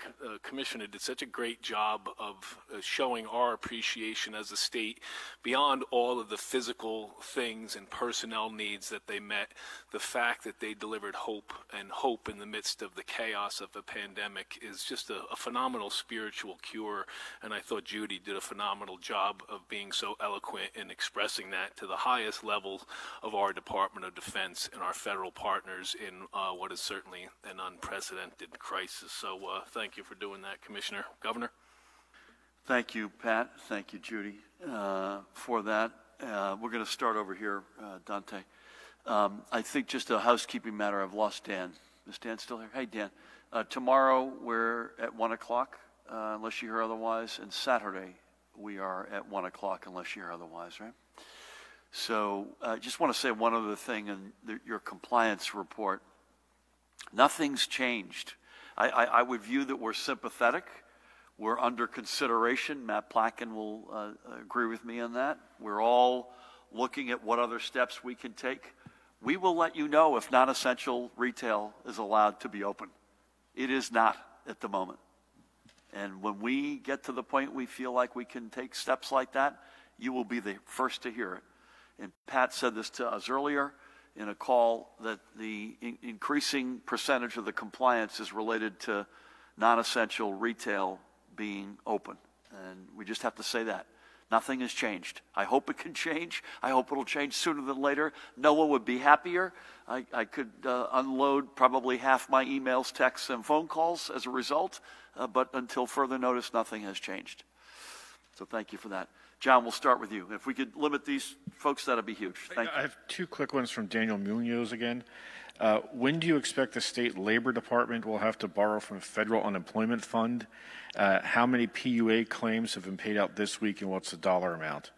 Speaker 4: Commissioner did such a great job of showing our appreciation as a state beyond all of the physical things and personnel needs that they met. The fact that they delivered hope, and hope in the midst of the chaos of the pandemic, is just a phenomenal spiritual cure, and I thought Judy did a phenomenal job of being so eloquent in expressing that to the highest levels of our Department of Defense and our federal partners in what is certainly an unprecedented crisis. So thank you for doing that, Commissioner. Governor?
Speaker 1: Thank you, Pat. Thank you, Judy, for that. We're going to start over here, Dante. I think just a housekeeping matter. I've lost Dan. Is Dan still here? Hey, Dan. Tomorrow we're at 1 o'clock, unless you hear otherwise, and Saturday we are at 1 o'clock, unless you hear otherwise, right? So I just want to say one other thing in your compliance report. Nothing's changed. I would view that we're sympathetic. We're under consideration. Matt Placken will agree with me on that. We're all looking at what other steps we can take. We will let you know if non-essential retail is allowed to be open. It is not at the moment. And when we get to the point we feel like we can take steps like that, you will be the first to hear it. and Pat said this to us earlier in a call, that the increasing percentage of the compliance is related to non-essential retail being open. And we just have to say that. Nothing has changed. I hope it can change. I hope it'll change sooner than later. No one would be happier. I could unload probably half my emails, texts, and phone calls as a result, but until further notice, nothing has changed. So thank you for that. John, we'll start with you. If we could limit these folks, that'd be huge. Thank you.
Speaker 5: I have two quick ones from Daniel Munoz again. When do you expect the state labor department will have to borrow from the federal unemployment fund? How many PUA claims have been paid out this week, and what's the dollar amount?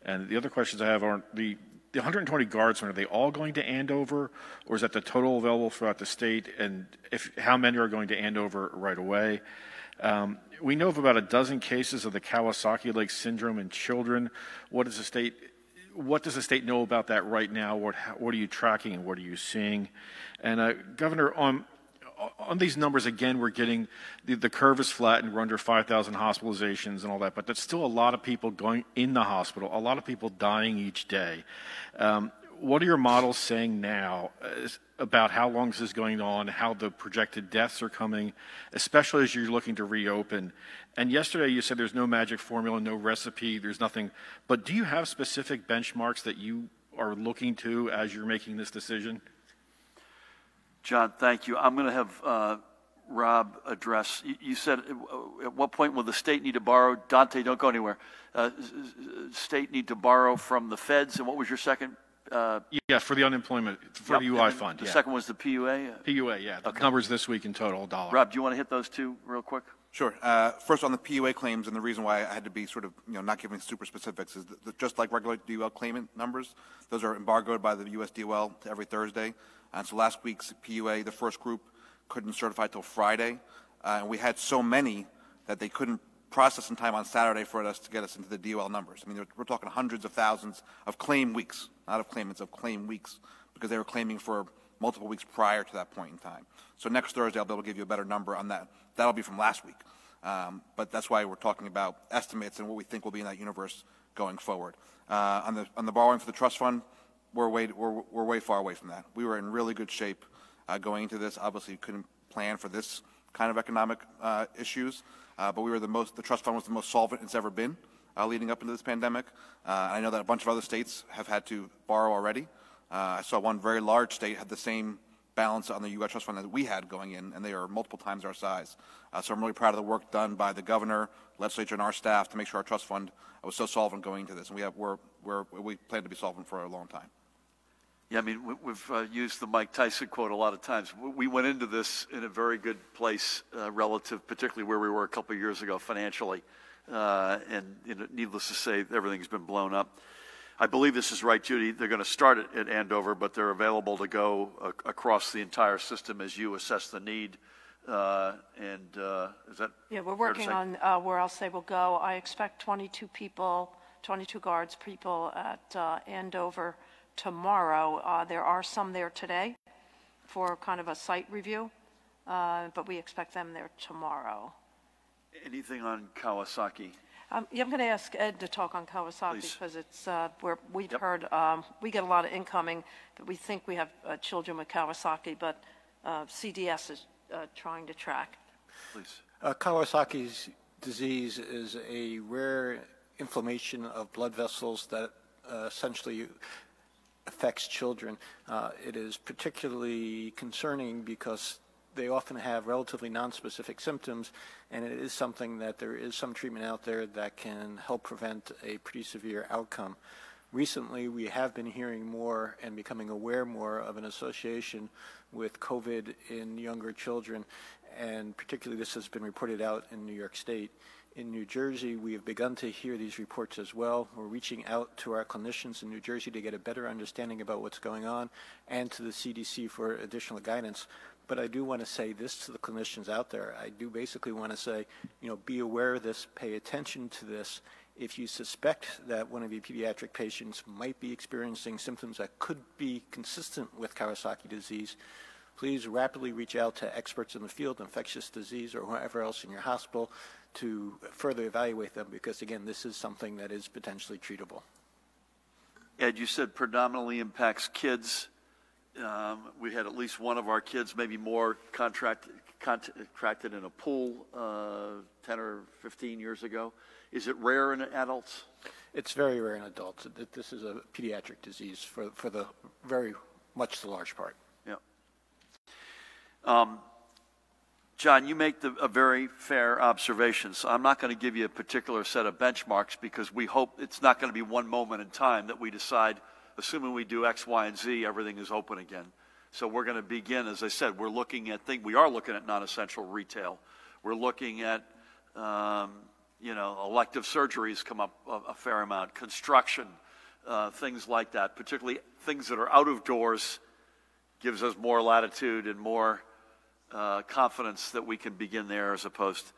Speaker 5: And the other questions I have are the 120 guardsmen, are they all going to Andover, or is that the total available throughout the state? And how many are going to Andover right away? We know of about a dozen cases of the Kawasaki-like syndrome in children. What does the state know about that right now? What are you tracking and what are you seeing? And Governor, on these numbers, again, we're getting the curve is flattened. We're under 5,000 hospitalizations and all that, but that's still a lot of people going in the hospital, a lot of people dying each day. What are your models saying now about how long this is going on, how the projected deaths are coming, especially as you're looking to reopen? And yesterday you said there's no magic formula, no recipe, there's nothing. But do you have specific benchmarks that you are looking to as you're making this decision?
Speaker 1: John, thank you. I'm going to have Rob address. You said, at what point will the state need to borrow? Dante, don't go anywhere. State need to borrow from the feds, and what was your second?
Speaker 5: Yeah, for the unemployment, for the UI fund.
Speaker 1: The second was the PUA?
Speaker 5: PUA, yeah. The
Speaker 1: okay.
Speaker 5: numbers this week in total, dollar.
Speaker 1: Rob, do you want to hit those two real quick?
Speaker 3: Sure. First, on the PUA claims, and the reason why I had to be sort of, not giving super specifics is that just like regular DOL claimant numbers, those are embargoed by the U.S. DOL every Thursday. And so last week's PUA, the first group, couldn't certify till Friday. And we had so many that they couldn't process in time on Saturday for us to get us into the DOL numbers. I mean, we're talking hundreds of thousands of claim weeks, not of claimants, of claim weeks, because they were claiming for multiple weeks prior to that point in time. So next Thursday, I'll be able to give you a better number on that. That'll be from last week. But that's why we're talking about estimates and what we think will be in that universe going forward. On the borrowing for the trust fund, we're way far away from that. We were in really good shape going into this. Obviously, couldn't plan for this kind of economic issues, but we were the trust fund was the most solvent it's ever been leading up into this pandemic. I know that a bunch of other states have had to borrow already. I saw one very large state had the same balance on the U.S. trust fund that we had going in, and they are multiple times our size. So I'm really proud of the work done by the governor, legislature, and our staff to make sure our trust fund was so solvent going into this. And we plan to be solvent for a long time.
Speaker 1: Yeah, I mean, we've used the Mike Tyson quote a lot of times. We went into this in a very good place relative, particularly where we were a couple of years ago financially. And needless to say, everything's been blown up. I believe this is right, Judy. They're going to start at Andover, but they're available to go across the entire system as you assess the need. Is that?
Speaker 2: Yeah, we're working on where else they will go. I expect 22 guards people at Andover tomorrow. There are some there today for kind of a site review, but we expect them there tomorrow.
Speaker 1: Anything on Kawasaki?
Speaker 2: Yeah, I'm going to ask Ed to talk on Kawasaki. Please. Because it's where we've heard we get a lot of incoming, but we think we have children with Kawasaki, but CDS is trying to track.
Speaker 1: Please.
Speaker 6: Kawasaki's disease is a rare inflammation of blood vessels that essentially affects children. It is particularly concerning because they often have relatively nonspecific symptoms, and it is something that there is some treatment out there that can help prevent a pretty severe outcome. Recently, we have been hearing more and becoming aware more of an association with COVID in younger children, and particularly this has been reported out in New York State. In New Jersey, we have begun to hear these reports as well. We're reaching out to our clinicians in New Jersey to get a better understanding about what's going on, and to the CDC for additional guidance. But I do want to say this to the clinicians out there. I do basically want to say, be aware of this, pay attention to this. If you suspect that one of your pediatric patients might be experiencing symptoms that could be consistent with Kawasaki disease, please rapidly reach out to experts in the field, infectious disease, or whoever else in your hospital to further evaluate them, because, again, this is something that is potentially treatable.
Speaker 1: Ed, you said predominantly impacts kids. We had at least one of our kids, maybe more, contracted in a pool 10 or 15 years ago. Is it rare in adults?
Speaker 6: It's very rare in adults. This is a pediatric disease for the very much the large part.
Speaker 1: Yeah. John, you make a very fair observation. So I'm not going to give you a particular set of benchmarks because we hope it's not going to be one moment in time that we decide, assuming we do X, Y, and Z, everything is open again. So we're going to begin, as I said, we are looking at non-essential retail. We're looking at, elective surgeries come up a fair amount, construction, things like that, particularly things that are out of doors gives us more latitude and more confidence that we can begin there as opposed.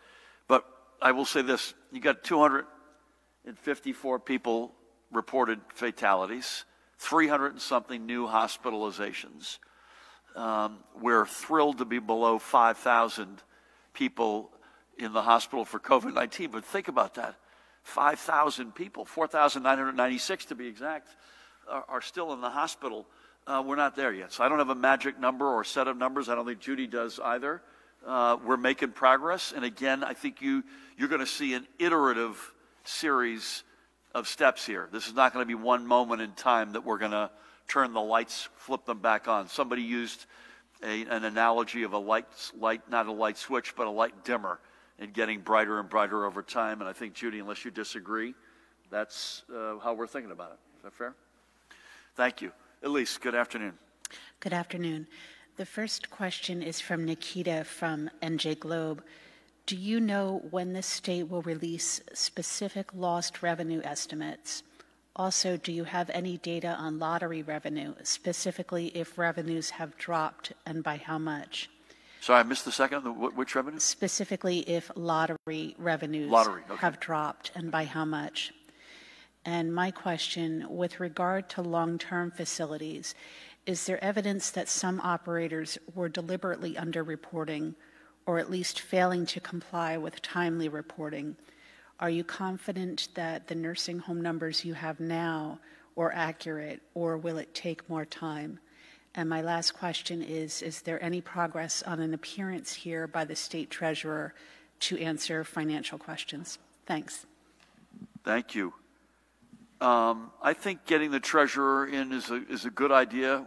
Speaker 1: But I will say this, you got 254 people reported fatalities, 300 and something new hospitalizations. We're thrilled to be below 5,000 people in the hospital for COVID-19, but think about that. 5,000 people, 4,996 to be exact, are still in the hospital. We're not there yet. So I don't have a magic number or set of numbers. I don't think Judy does either. We're making progress. And again, I think you're going to see an iterative series of steps here. This is not going to be one moment in time that we're going to turn the lights, flip them back on. Somebody used an analogy of a light, not a light switch, but a light dimmer, and getting brighter and brighter over time. And I think, Judy, unless you disagree, that's how we're thinking about it. Is that fair? Thank you. Elise, good afternoon.
Speaker 7: Good afternoon. The first question is from Nikita from NJ.gov. Do you know when the state will release specific lost revenue estimates? Also, do you have any data on lottery revenue, specifically if revenues have dropped and by how much?
Speaker 1: Sorry, I missed the second. Which revenue?
Speaker 7: Specifically if lottery revenues have dropped and by how much? And my question, with regard to long-term facilities, is there evidence that some operators were deliberately underreporting or at least failing to comply with timely reporting? Are you confident that the nursing home numbers you have now are accurate, or will it take more time? And my last question is there any progress on an appearance here by the state treasurer to answer financial questions? Thanks.
Speaker 1: Thank you. I think getting the treasurer in is a good idea.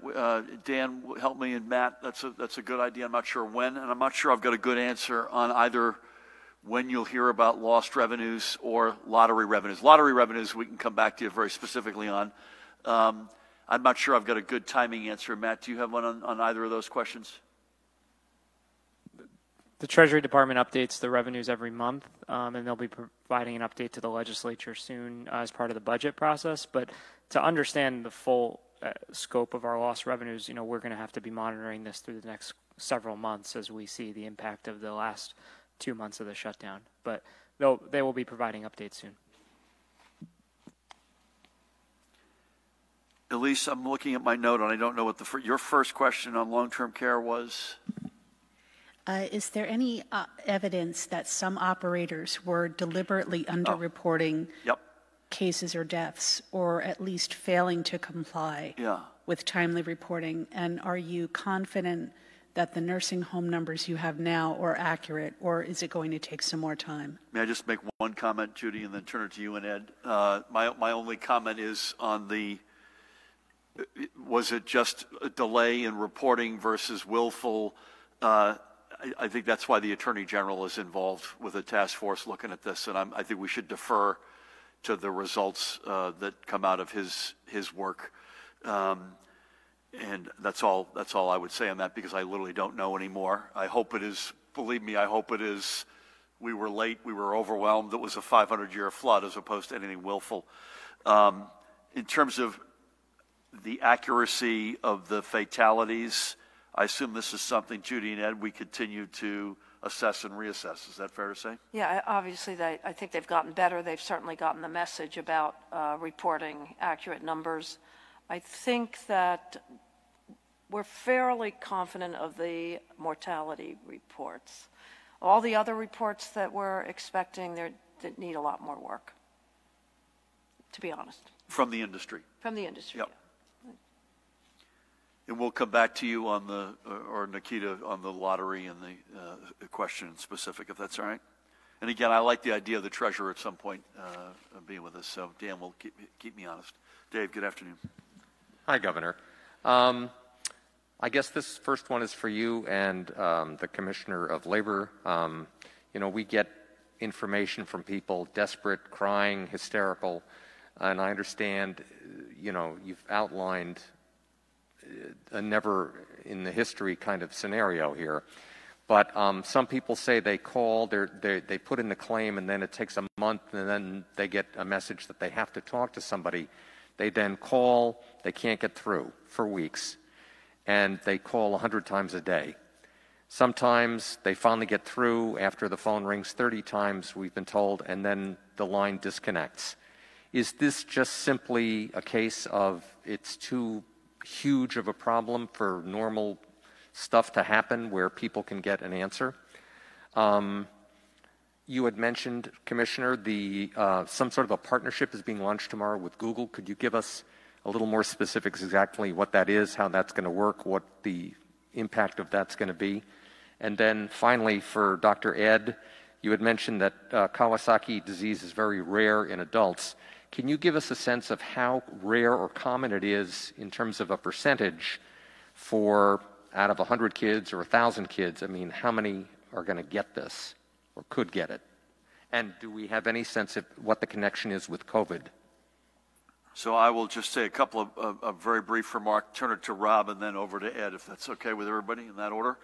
Speaker 1: Dan, help me, and Matt, that's a good idea. I'm not sure when, and I'm not sure I've got a good answer on either when you'll hear about lost revenues or lottery revenues. Lottery revenues we can come back to you very specifically on. I'm not sure I've got a good timing answer. Matt, do you have one on either of those questions?
Speaker 8: The Treasury Department updates the revenues every month, and they'll be providing an update to the legislature soon as part of the budget process. But to understand the full scope of our lost revenues, we're going to have to be monitoring this through the next several months as we see the impact of the last 2 months of the shutdown. But they will be providing updates soon.
Speaker 1: Elise, I'm looking at my note, and I don't know what your first question on long-term care was.
Speaker 7: Is there any evidence that some operators were deliberately underreporting cases or deaths, or at least failing to comply with timely reporting? And are you confident that the nursing home numbers you have now are accurate, or is it going to take some more time?
Speaker 1: May I just make one comment, Judy, and then turn it to you and Ed? My only comment is on was it just a delay in reporting versus willful? I think that's why the Attorney General is involved with a task force looking at this, and I think we should defer to the results that come out of his work. And that's all I would say on that, because I literally don't know anymore. I hope it is, believe me, I hope it is. We were late, we were overwhelmed. It was a 500-year flood as opposed to anything willful. In terms of the accuracy of the fatalities, I assume this is something, Judy and Ed, we continue to assess and reassess. Is that fair to say?
Speaker 2: Yeah, obviously, I think they've gotten better. They've certainly gotten the message about reporting accurate numbers. I think that we're fairly confident of the mortality reports. All the other reports that we're expecting, they need a lot more work, to be honest.
Speaker 1: From the industry.
Speaker 2: From the industry.
Speaker 1: Yep. And we'll come back to you on the, or Nikita, on the lottery and the question in specific, if that's all right. And again, I like the idea of the treasurer at some point being with us, so Dan will keep me honest. Dave, good afternoon.
Speaker 9: Hi, Governor. I guess this first one is for you and the Commissioner of Labor. You know, we get information from people desperate, crying, hysterical, and I understand, you know, you've outlined a never in the history kind of scenario here. But some people say they call, they put in the claim, and then it takes a month, and then they get a message that they have to talk to somebody. They then call, they can't get through for weeks, and they call 100 times a day. Sometimes they finally get through after the phone rings 30 times, we've been told, and then the line disconnects. Is this just simply a case of it's too huge of a problem for normal stuff to happen where people can get an answer? You had mentioned, Commissioner, some sort of a partnership is being launched tomorrow with Google. Could you give us a little more specifics exactly what that is, how that's going to work, what the impact of that's going to be? And then finally, for Dr. Ed, you had mentioned that Kawasaki disease is very rare in adults. Can you give us a sense of how rare or common it is in terms of a percentage for out of 100 kids or 1,000 kids? I mean, how many are going to get this or could get it? And do we have any sense of what the connection is with COVID?
Speaker 1: So I will just say a couple of very brief remarks, turn it to Rob, and then over to Ed, if that's okay with everybody in that order.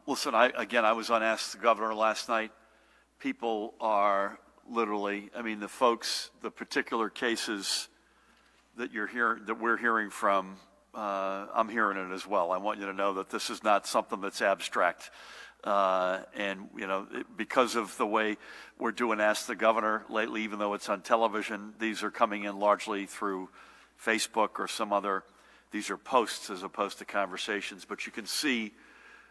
Speaker 1: Listen, I was on Ask the Governor last night. People are literally, I mean, the particular cases that we're hearing from, I'm hearing it as well. I want you to know that this is not something that's abstract. And, you know, because of the way we're doing Ask the Governor lately, even though it's on television, these are coming in largely through Facebook or some other, these are posts as opposed to conversations. But you can see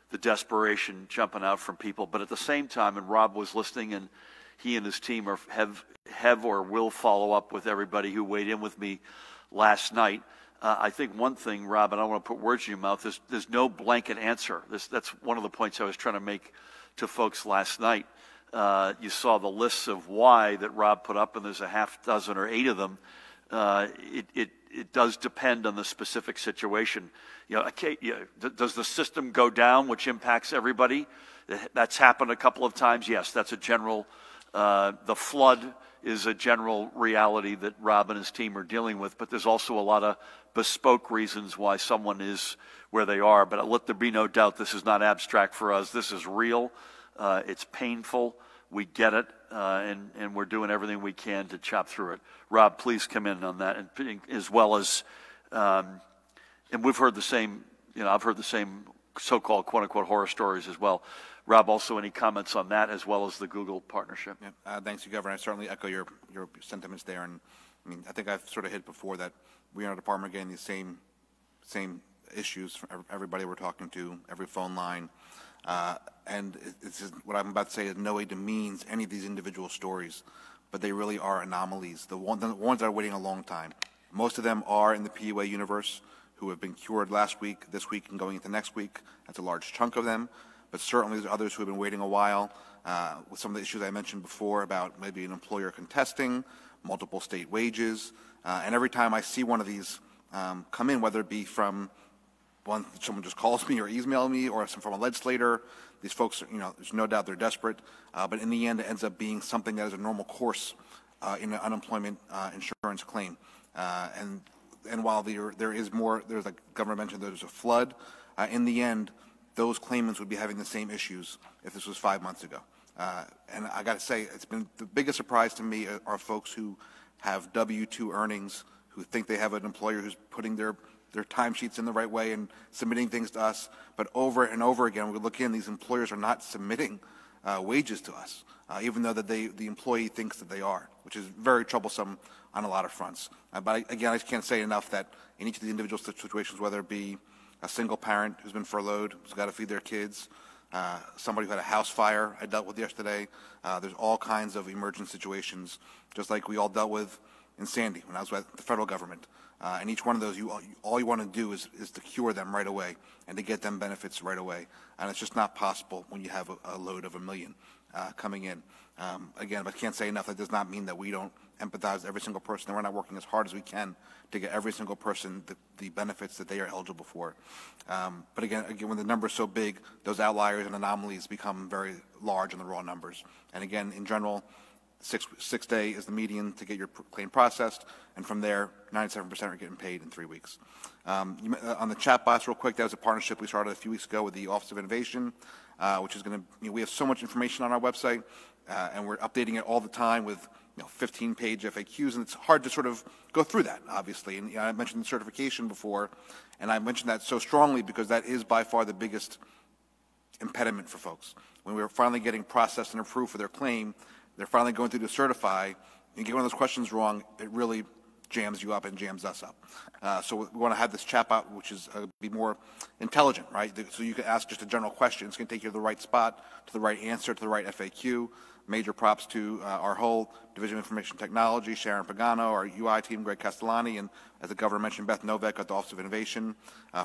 Speaker 1: the desperation jumping out from people. But at the same time, and Rob was listening, and he and his team have or will follow up with everybody who weighed in with me last night. I think one thing, Rob, and I don't want to put words in your mouth, there's no blanket answer. That's one of the points I was trying to make to folks last night. You saw the lists of why that Rob put up, and there's a half dozen or 8 of them. It does depend on the specific situation. You know, does the system go down, which impacts everybody? That's happened a couple of times. Yes, that's a general. The flood is a general reality that Rob and his team are dealing with, but there's also a lot of bespoke reasons why someone is where they are. But let there be no doubt, this is not abstract for us. This is real. It's painful. We get it, and we're doing everything we can to chop through it. Rob, please come in on that, and as well as, and we've heard the same, you know, I've heard the same so-called quote-unquote horror stories as well. Rob, also any comments on that as well as the Google partnership?
Speaker 3: Yeah, thanks, Governor. I certainly echo your sentiments there. And I mean, I think I've sort of hit before that we in our department are getting these same issues from everybody we're talking to, every phone line. And it's just, what I'm about to say is no way demeans any of these individual stories, but they really are anomalies. The ones that are waiting a long time. Most of them are in the PUA universe who have been cured last week, this week, and going into next week. That's a large chunk of them. But certainly there's others who have been waiting a while with some of the issues I mentioned before about maybe an employer contesting, multiple state wages. And every time I see one of these come in, whether it be from someone just calls me or emails me or from a legislator, these folks, you know, there's no doubt they're desperate. But in the end, it ends up being something that is a normal course in an unemployment insurance claim. And while there is more, there's, like Governor mentioned, there's a flood, in the end, those claimants would be having the same issues if this was 5 months ago. And I got to say, it's been the biggest surprise to me are folks who have W-2 earnings, who think they have an employer who's putting their timesheets in the right way and submitting things to us. But over and over again, we look in, these employers are not submitting wages to us, even though that the employee thinks that they are, which is very troublesome on a lot of fronts. But again, I just can't say enough that in each of the individual situations, whether it be a single parent who's been furloughed, who's got to feed their kids, somebody who had a house fire I dealt with yesterday. There's all kinds of emergent situations, just like we all dealt with in Sandy when I was with the federal government. And each one of those, all you want to do is to cure them right away and to get them benefits right away. And it's just not possible when you have a load of 1 million coming in. Again, but I can't say enough. That does not mean that we don't empathize with every single person, and we're not working as hard as we can to get every single person the benefits that they are eligible for. But again, when the number is so big, those outliers and anomalies become very large in the raw numbers. And again, in general, six day is the median to get your claim processed, and from there, 97% are getting paid in 3 weeks. On the chat box, real quick, that was a partnership we started a few weeks ago with the Office of Innovation, which is going to, we have so much information on our website, and we're updating it all the time with 15-page FAQs, and it's hard to sort of go through that, obviously. And I mentioned the certification before, and I mentioned that so strongly because that is by far the biggest impediment for folks. When we're finally getting processed and approved for their claim, they're finally going through to certify, and you get one of those questions wrong, it really jams you up and jams us up. So we want to have this chatbot, which is be more intelligent, right? So you can ask just a general question. It's going to take you to the right spot, to the right answer, to the right FAQ. Major props to our whole Division of Information Technology, Sharon Pagano, our UI team, Greg Castellani, and as the governor mentioned, Beth Novak at the Office of Innovation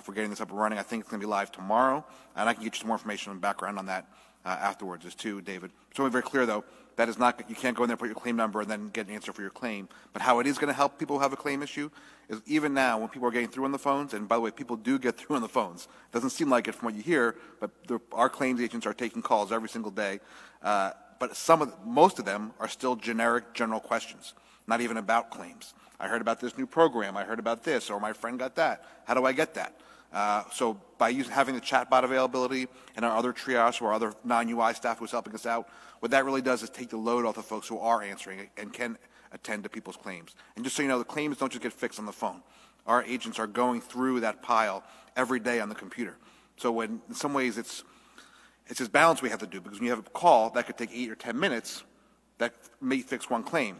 Speaker 3: for getting this up and running. I think it's going to be live tomorrow, and I can get you some more information and background on that afterwards as too, David. So to be very clear, though, that is not, you can't go in there, put your claim number, and then get an answer for your claim. But how it is going to help people who have a claim issue is even now when people are getting through on the phones, and by the way, people do get through on the phones. It doesn't seem like it from what you hear, but our claims agents are taking calls every single day. But most of them are still generic, general questions, not even about claims. I heard about this new program. I heard about this, or my friend got that. How do I get that? So by having the chatbot availability and our other triage or our other non-UI staff who's helping us out, what that really does is take the load off the folks who are answering it and can attend to people's claims. And just so you know, the claims don't just get fixed on the phone. Our agents are going through that pile every day on the computer. So in some ways it's this balance we have to do, because when you have a call that could take 8 or 10 minutes, that may fix one claim.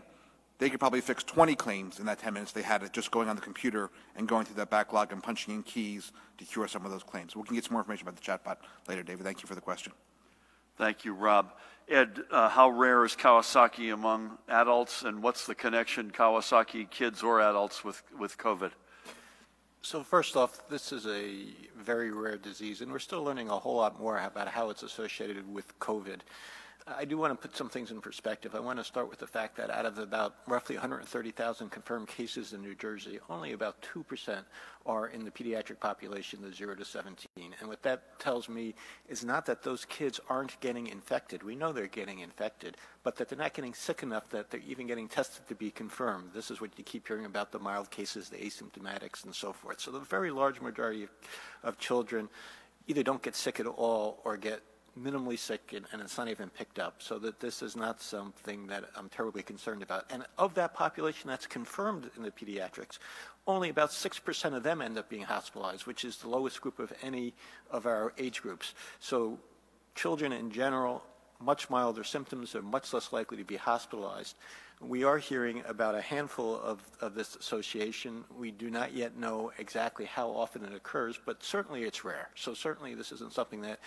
Speaker 3: They could probably fix 20 claims in that 10 minutes they had it just going on the computer and going through that backlog and punching in keys to cure some of those claims. We can get some more information about the chatbot later, David. Thank you for the question.
Speaker 1: Thank you, Rob. Ed, how rare is Kawasaki among adults, and what's the connection, Kawasaki kids or adults, with COVID?
Speaker 6: So first off, this is a very rare disease, and we're still learning a whole lot more about how it's associated with COVID. I do want to put some things in perspective. I want to start with the fact that out of about roughly 130,000 confirmed cases in New Jersey, only about 2% are in the pediatric population, the 0 to 17. And what that tells me is not that those kids aren't getting infected. We know they're getting infected, but that they're not getting sick enough that they're even getting tested to be confirmed. This is what you keep hearing about, the mild cases, the asymptomatics, and so forth. So the very large majority of children either don't get sick at all or get minimally sick, and it's not even picked up, so that this is not something that I'm terribly concerned about. And of that population that's confirmed in the pediatrics, only about 6% of them end up being hospitalized, which is the lowest group of any of our age groups. So children in general, much milder symptoms, are much less likely to be hospitalized. We are hearing about a handful of this association. We do not yet know exactly how often it occurs, but certainly it's rare. So certainly this isn't something that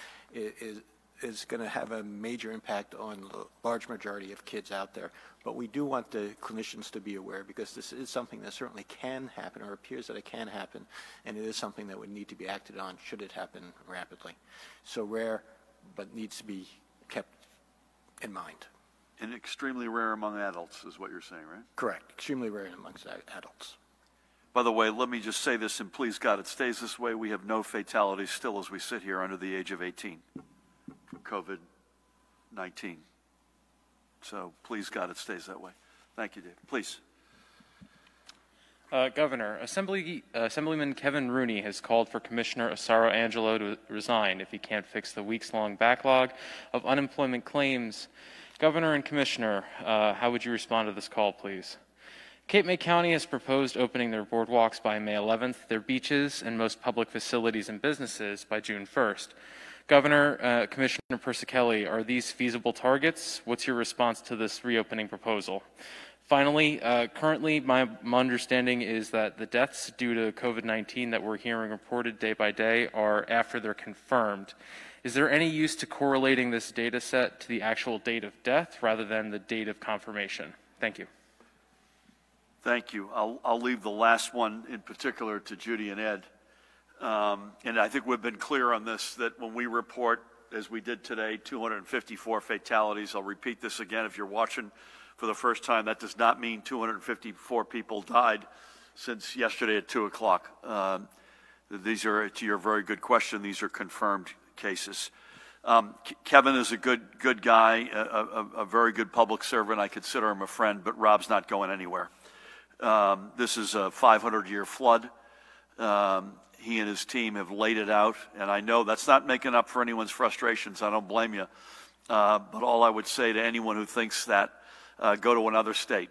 Speaker 6: is going to have a major impact on the large majority of kids out there. But we do want the clinicians to be aware, because this is something that certainly can happen, or appears that it can happen, and it is something that would need to be acted on should it happen rapidly. So rare, but needs to be kept in mind.
Speaker 1: And extremely rare among adults is what you're saying, right?
Speaker 6: Correct. Extremely rare amongst adults.
Speaker 1: By the way, let me just say this, and please God, it stays this way. We have no fatalities still as we sit here under the age of 18 from COVID-19. So please God, it stays that way. Thank you, Dave. Please.
Speaker 10: Governor, Assemblyman Kevin Rooney has called for Commissioner Asaro Angelo to resign if he can't fix the weeks-long backlog of unemployment claims. Governor and Commissioner, how would you respond to this call, please? Cape May County has proposed opening their boardwalks by May 11th, their beaches, and most public facilities and businesses by June 1st. Governor, Commissioner Persicelli, are these feasible targets? What's your response to this reopening proposal? Finally, currently my understanding is that the deaths due to COVID-19 that we're hearing reported day by day are after they're confirmed. Is there any use to correlating this data set to the actual date of death rather than the date of confirmation? Thank you.
Speaker 1: Thank you. I'll leave the last one in particular to Judy and Ed. And I think we've been clear on this, that when we report, as we did today, 254 fatalities, I'll repeat this again if you're watching for the first time, that does not mean 254 people died since yesterday at 2 o'clock. These are, to your very good question, these are confirmed cases. Kevin is a good guy, a very good public servant. I consider him a friend, but Rob's not going anywhere. This is a 500-year flood. He and his team have laid it out, and I know that's not making up for anyone's frustrations. I don't blame you. But all I would say to anyone who thinks that, go to another state,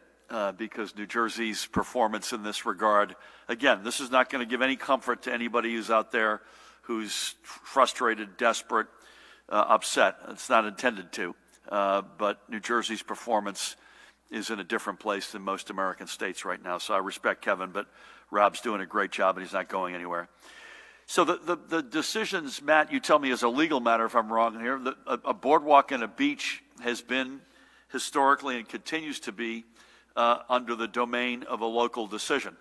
Speaker 1: because New Jersey's performance in this regard, again, this is not going to give any comfort to anybody who's out there who's frustrated, desperate, upset. It's not intended to. But New Jersey's performance is in a different place than most American states right now. So I respect Kevin, but Rob's doing a great job and he's not going anywhere. So the decisions, Matt, you tell me as a legal matter if I'm wrong here, a boardwalk and a beach has been historically and continues to be under the domain of a local decision.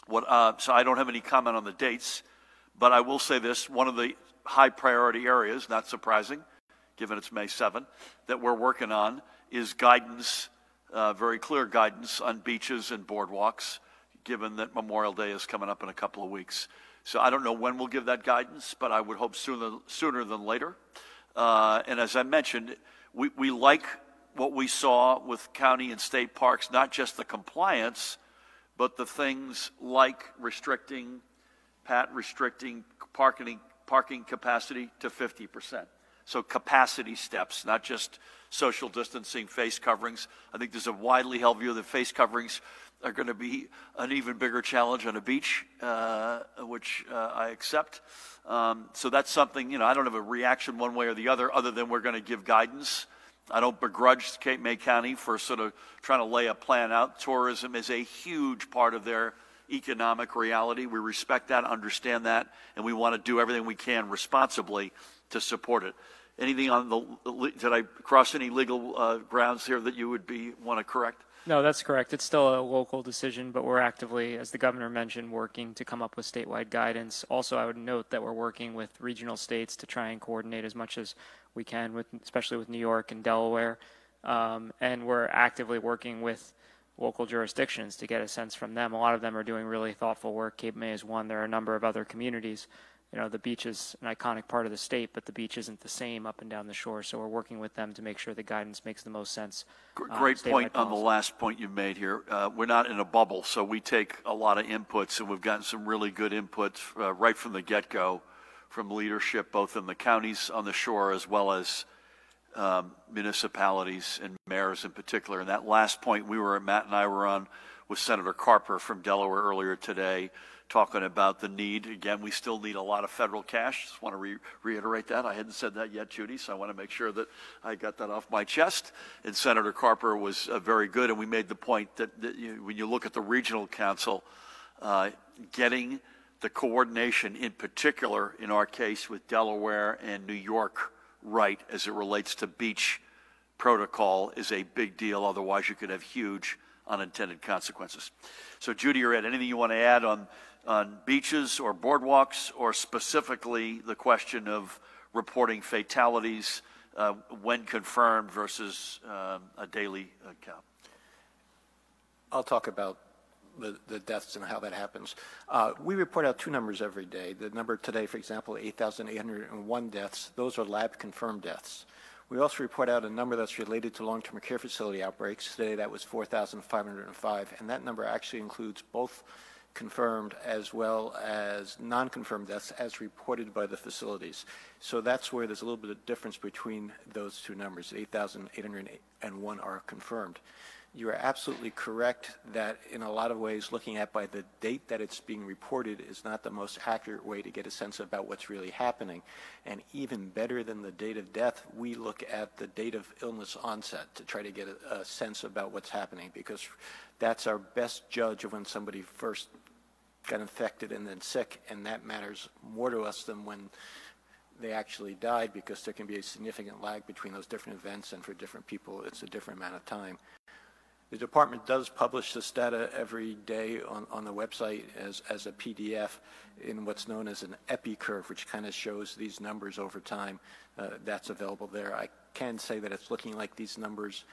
Speaker 1: So I don't have any comment on the dates, but I will say this, one of the high priority areas, not surprising, given it's May 7th, that we're working on is guidance, very clear guidance on beaches and boardwalks, given that Memorial Day is coming up in a couple of weeks. So I don't know when we'll give that guidance, but I would hope sooner than later. And as I mentioned, we like what we saw with county and state parks, not just the compliance, but the things like restricting parking capacity to 50%. So capacity steps, not just social distancing, face coverings. I think there's a widely held view that face coverings are going to be an even bigger challenge on a beach, which I accept. So that's something, I don't have a reaction one way or the other than we're going to give guidance. I don't begrudge Cape May County for sort of trying to lay a plan out. Tourism is a huge part of their economic reality. We respect that, understand that, and we want to do everything we can responsibly to support it. Anything on did I cross any legal grounds here that you would want to correct?
Speaker 8: No, that's correct. It's still a local decision, but we're actively, as the governor mentioned, working to come up with statewide guidance. Also, I would note that we're working with regional states to try and coordinate as much as we can, especially with New York and Delaware. And we're actively working with local jurisdictions to get a sense from them. A lot of them are doing really thoughtful work. Cape May is one. There are a number of other communities. The beach is an iconic part of the state, but the beach isn't the same up and down the shore. So we're working with them to make sure the guidance makes the most sense.
Speaker 1: Great point on the last point you made here. We're not in a bubble, so we take a lot of inputs, and we've gotten some really good inputs right from the get-go from leadership, both in the counties on the shore as well as municipalities and mayors in particular. And that last point Matt and I were on with Senator Carper from Delaware earlier today, talking about the need. Again, we still need a lot of federal cash. Just want to reiterate that. I hadn't said that yet, Judy, so I want to make sure that I got that off my chest. And Senator Carper was very good, and we made the point that when you look at the regional council, getting the coordination, in particular, in our case with Delaware and New York, right as it relates to beach protocol is a big deal. Otherwise, you could have huge unintended consequences. So, Judy or Ed, anything you want to add on beaches or boardwalks, or specifically the question of reporting fatalities when confirmed versus a daily count?
Speaker 6: I'll talk about the deaths and how that happens. We report out two numbers every day. The number today, for example, 8,801 deaths. Those are lab-confirmed deaths. We also report out a number that's related to long-term care facility outbreaks. Today that was 4,505, and that number actually includes both confirmed as well as non-confirmed deaths as reported by the facilities. So that's where there's a little bit of difference between those two numbers. 8,801 are confirmed. You are absolutely correct that in a lot of ways, looking at by the date that it's being reported is not the most accurate way to get a sense about what's really happening. And even better than the date of death, we look at the date of illness onset to try to get a sense about what's happening, because that's our best judge of when somebody first got infected and then sick, and that matters more to us than when they actually died, because there can be a significant lag between those different events, and for different people it's a different amount of time. The department does publish this data every day on the website as a PDF in what's known as an epi curve, which kind of shows these numbers over time. That's available there. I can say that it's looking like these numbers,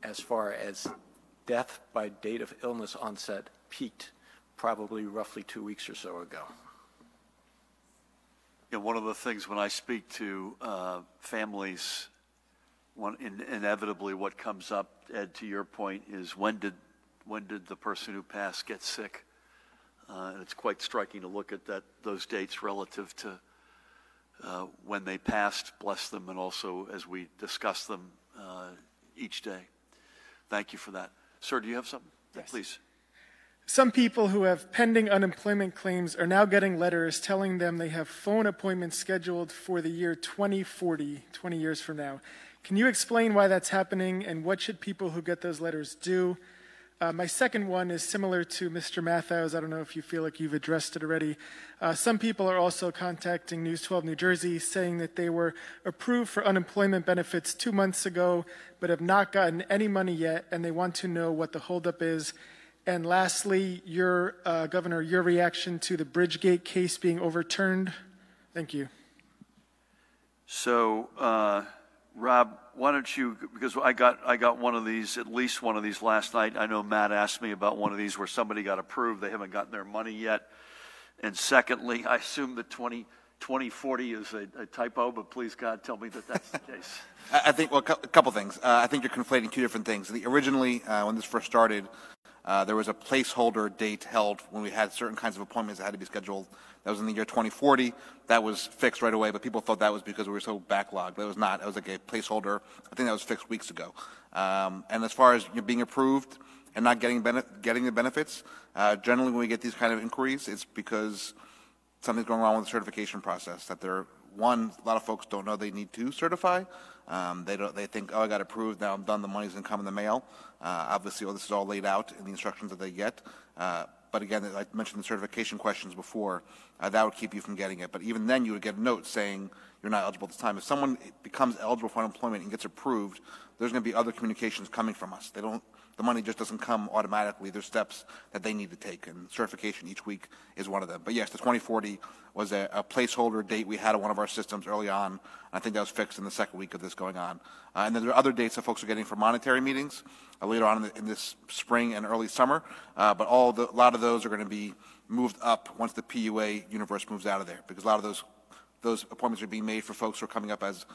Speaker 6: as far as death by date of illness onset, peaked probably roughly 2 weeks or so ago.
Speaker 1: Yeah, one of the things when I speak to families, inevitably what comes up, Ed, to your point, is when did the person who passed get sick? And it's quite striking to look at those dates relative to when they passed, bless them, and also as we discuss them each day. Thank you for that. Sir, do you have something?
Speaker 11: Yes.
Speaker 1: Please.
Speaker 11: Some people who have pending unemployment claims are now getting letters telling them they have phone appointments scheduled for the year 2040, 20 years from now. Can you explain why that's happening, and what should people who get those letters do? My second one is similar to Mr. Mathau's. I don't know if you feel like you've addressed it already. Some people are also contacting News 12 New Jersey saying that they were approved for unemployment benefits 2 months ago but have not gotten any money yet, and they want to know what the holdup is. And lastly, Governor, your reaction to the Bridgegate case being overturned. Thank you.
Speaker 1: So, Rob, why don't you, because I got one of these, at least one of these last night. I know Matt asked me about one of these where somebody got approved. They haven't gotten their money yet. And secondly, I assume that 2040 is a typo, but please, God, tell me that that's the case.
Speaker 3: I think, well, a couple things. I think you're conflating two different things. Originally, when this first started, there was a placeholder date held when we had certain kinds of appointments that had to be scheduled. That was in the year 2040. That was fixed right away, but people thought that was because we were so backlogged. That was not. It was like a placeholder. I think that was fixed weeks ago. And as far as being approved and not getting the benefits, generally when we get these kind of inquiries, it's because something's going wrong with the certification process. That a lot of folks don't know they need to certify. They think, oh, I got approved, now I'm done, the money's going to come in the mail. Obviously, this is all laid out in the instructions that they get. But again, I mentioned the certification questions before. That would keep you from getting it. But even then, you would get a note saying you're not eligible at this time. If someone becomes eligible for unemployment and gets approved, there's going to be other communications coming from us. The money just doesn't come automatically. There's steps that they need to take, and certification each week is one of them. But yes, the 2040 was a placeholder date we had on one of our systems early on. I think that was fixed in the second week of this going on. And then there are other dates that folks are getting for monetary meetings later on in this spring and early summer. But a lot of those are going to be moved up once the PUA universe moves out of there, because a lot of those appointments are being made for folks who are coming up as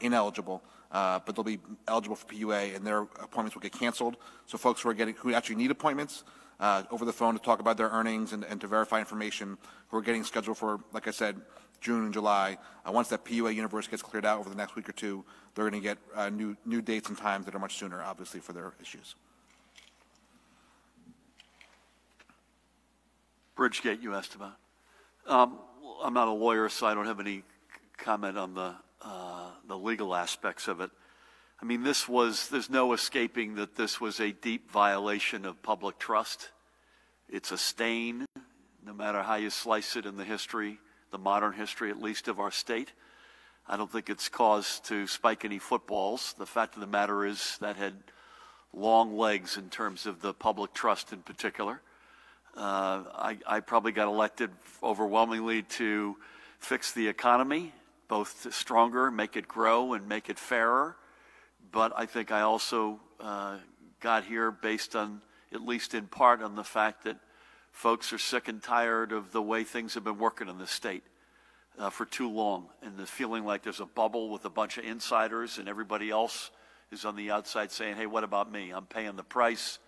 Speaker 3: ineligible, but they'll be eligible for PUA, and their appointments will get canceled. So folks who actually need appointments over the phone to talk about their earnings and to verify information, who are getting scheduled for, like I said, June and July. Once that PUA universe gets cleared out over the next week or two, they're going to get new dates and times that are much sooner, obviously, for their issues.
Speaker 1: Bridgegate, you asked about. I'm not a lawyer, so I don't have any comment on the legal aspects of it. I mean, there's no escaping that this was a deep violation of public trust. It's a stain, no matter how you slice it in the history, the modern history at least of our state. I don't think it's cause to spike any footballs. The fact of the matter is that had long legs in terms of the public trust in particular. I probably got elected overwhelmingly to fix the economy, both stronger, make it grow, and make it fairer. But I think I also got here based on, at least in part, on the fact that folks are sick and tired of the way things have been working in this state for too long, and the feeling like there's a bubble with a bunch of insiders and everybody else is on the outside saying, hey, what about me? I'm paying the price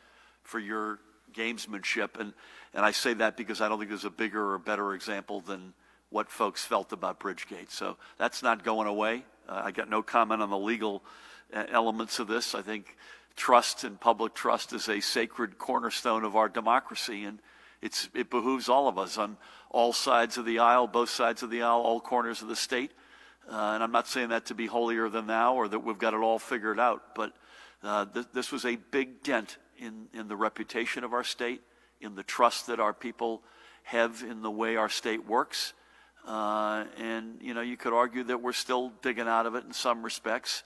Speaker 1: for your gamesmanship. And I say that because I don't think there's a bigger or better example than what folks felt about Bridgegate. So that's not going away. I got no comment on the legal elements of this. I think trust and public trust is a sacred cornerstone of our democracy, and it behooves all of us on all sides of the aisle, both sides of the aisle, all corners of the state. And I'm not saying that to be holier than thou or that we've got it all figured out, but this was a big dent in the reputation of our state, in the trust that our people have in the way our state works. And, you could argue that we're still digging out of it in some respects.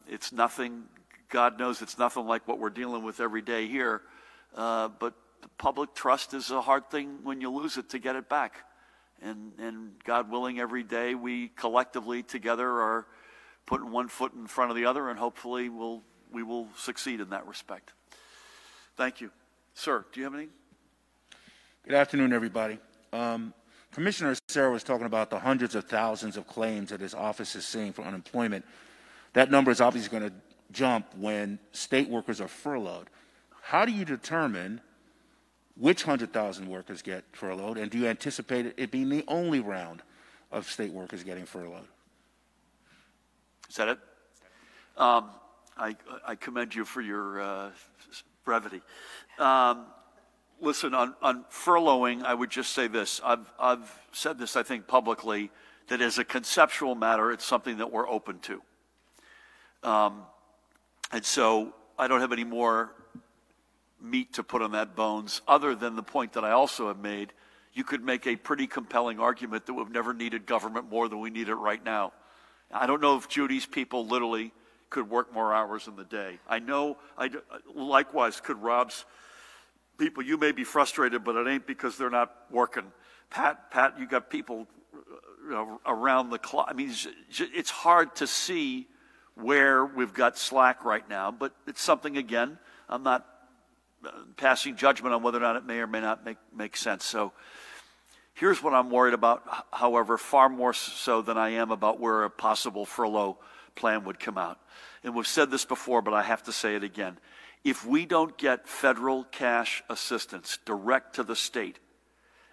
Speaker 1: It's nothing God knows it's nothing like what we're dealing with every day here. But the public trust is a hard thing when you lose it to get it back. And God willing, every day we collectively together are putting one foot in front of the other, and hopefully we will succeed in that respect. Thank you. Sir, do you have anything?
Speaker 12: Good afternoon, everybody. Commissioner Sarah was talking about the hundreds of thousands of claims that his office is seeing for unemployment. That number is obviously going to jump when state workers are furloughed. How do you determine which 100,000 workers get furloughed, and do you anticipate it being the only round of state workers getting furloughed?
Speaker 1: Is that it? I commend you for your brevity. Listen, on furloughing, I would just say this. I've said this, I think, publicly, that as a conceptual matter, it's something that we're open to. And so I don't have any more meat to put on that bones, other than the point that I also have made. You could make a pretty compelling argument that we've never needed government more than we need it right now. I don't know if Judy's people literally could work more hours in the day. I know, likewise, could Rob's people. You may be frustrated, but it ain't because they're not working. Pat, you got people around the clock. I mean, it's hard to see where we've got slack right now, but it's something, again, I'm not passing judgment on whether or not it may or may not make sense. So here's what I'm worried about, however, far more so than I am about where a possible furlough plan would come out. And we've said this before, but I have to say it again. If we don't get federal cash assistance direct to the state,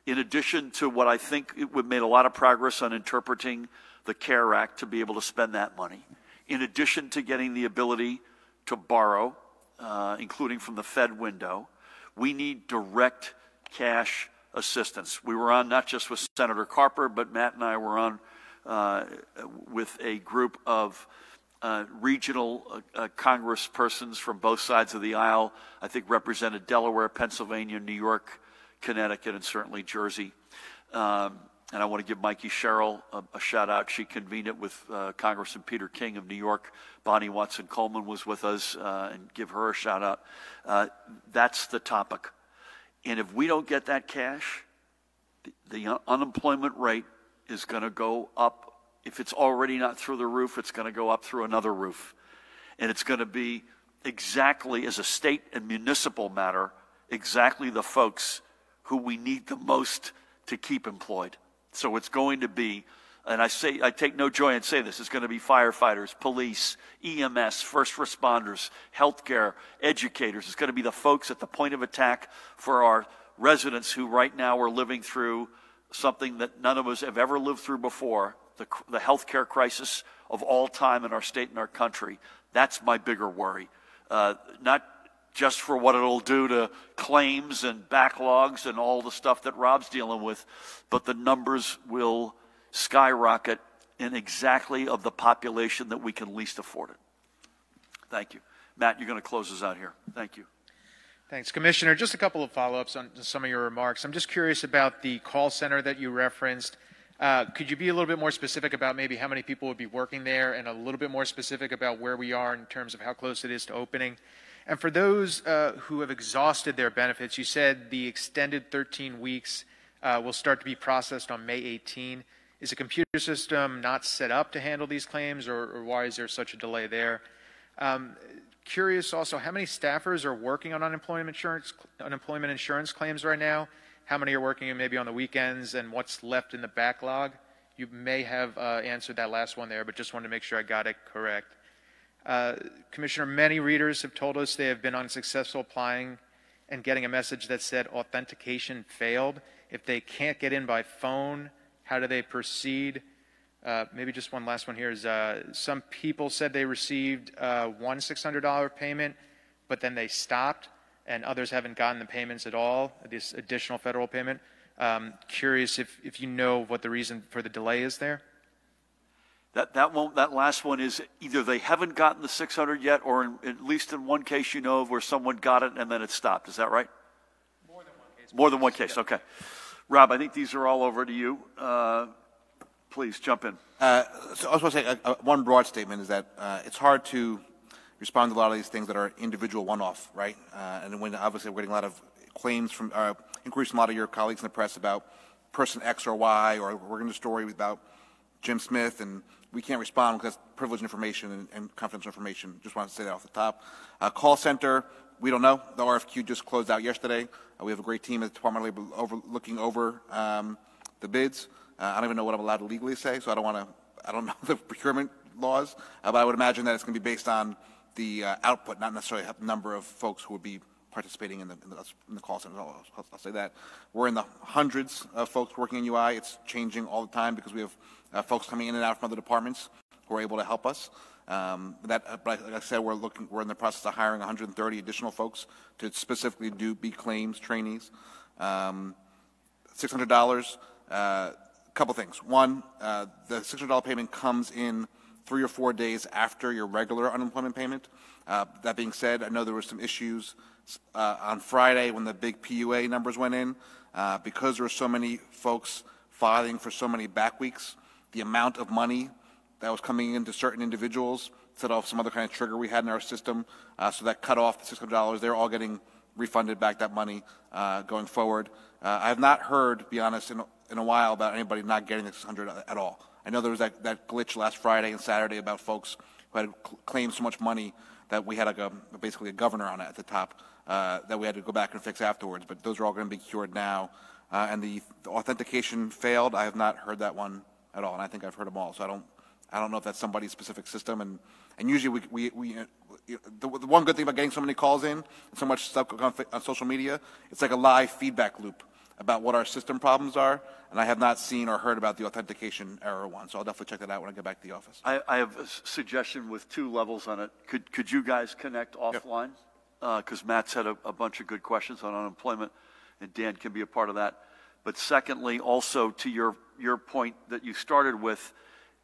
Speaker 1: in addition to what I think we've made a lot of progress on interpreting the CARE Act to be able to spend that money, in addition to getting the ability to borrow, including from the Fed window, we need direct cash assistance. We were on not just with Senator Carper, but Matt and I were on with a group of regional congresspersons from both sides of the aisle, I think represented Delaware, Pennsylvania, New York, Connecticut, and certainly Jersey. And I want to give Mikey Sherrill a shout out. She convened it with Congressman Peter King of New York. Bonnie Watson Coleman was with us, and give her a shout out. That's the topic. And if we don't get that cash, the unemployment rate is going to go up. If it's already not through the roof, it's going to go up through another roof. And it's going to be exactly, as a state and municipal matter, exactly the folks who we need the most to keep employed. So it's going to be, and I take no joy in saying this, it's going to be firefighters, police, EMS, first responders, healthcare, educators. It's going to be the folks at the point of attack for our residents who right now are living through something that none of us have ever lived through before, the healthcare crisis of all time in our state and our country. That's my bigger worry. Not just for what it'll do to claims and backlogs and all the stuff that Rob's dealing with, but the numbers will skyrocket in exactly of the population that we can least afford it. Thank you. Matt, you're going to close us out here. Thank you.
Speaker 13: Thanks, Commissioner. Just a couple of follow-ups on some of your remarks. I'm just curious about the call center that you referenced. Could you be a little bit more specific about maybe how many people would be working there, and a little bit more specific about where we are in terms of how close it is to opening? And for those who have exhausted their benefits, you said the extended 13 weeks will start to be processed on May 18. Is the computer system not set up to handle these claims, or why is there such a delay there? Curious also, how many staffers are working on unemployment insurance claims right now? How many are working maybe on the weekends, and what's left in the backlog? You may have answered that last one there, but just wanted to make sure I got it correct. Commissioner, many readers have told us they have been unsuccessful applying and getting a message that said authentication failed. If they can't get in by phone, how do they proceed? Maybe just one last one here is some people said they received one $600 payment, but then they stopped, and others haven't gotten the payments at all, this additional federal payment. Curious if you know what the reason for the delay is there?
Speaker 1: That last one is either they haven't gotten the 600 yet, or at least in one case you know of where someone got it and then it stopped. Is that right?
Speaker 13: More than one case.
Speaker 1: More than one case. Okay. Rob, I think these are all over to you. Please jump in.
Speaker 3: So I was going to say one broad statement is that it's hard to respond to a lot of these things that are individual one-off, right? And when obviously we're getting a lot of claims from, inquiries from a lot of your colleagues in the press about person X or Y, or we're going to story about Jim Smith, and we can't respond because that's privileged information and confidential information. Just wanted to say that off the top. Call center, we don't know. The RFQ just closed out yesterday. We have a great team at the Department of Labor looking over the bids. I don't even know what I'm allowed to legally say, so I don't know the procurement laws, but I would imagine that it's going to be based on the output, not necessarily the number of folks who would be participating in the call center. I'll say that. We're in the hundreds of folks working in UI. It's changing all the time because we have folks coming in and out from other departments who are able to help us. But like I said, we're in the process of hiring 130 additional folks to specifically be claims trainees. $600. A couple things. One, the $600 payment comes in 3 or 4 days after your regular unemployment payment. That being said, I know there were some issues on Friday when the big PUA numbers went in. Because there were so many folks filing for so many back weeks, the amount of money that was coming into certain individuals set off some other kind of trigger we had in our system. So that cut off the $600. They're all getting refunded back that money going forward. I have not heard, to be honest, in a while about anybody not getting the $600 at all. I know there was that glitch last Friday and Saturday about folks who had claimed so much money that we had basically a governor on it at the top that we had to go back and fix afterwards. But those are all going to be cured now. And the authentication failed. I have not heard that one at all, and I think I've heard them all. So I don't know if that's somebody's specific system. And usually the one good thing about getting so many calls in and so much stuff on social media, it's like a live feedback loop about what our system problems are, and I have not seen or heard about the authentication error one, so I'll definitely check that out when I get back to the office.
Speaker 1: I have a suggestion with 2 levels on it. Could you guys connect offline? Because Matt's had a bunch of good questions on unemployment, and Dan can be a part of that. But secondly, also to your point that you started with,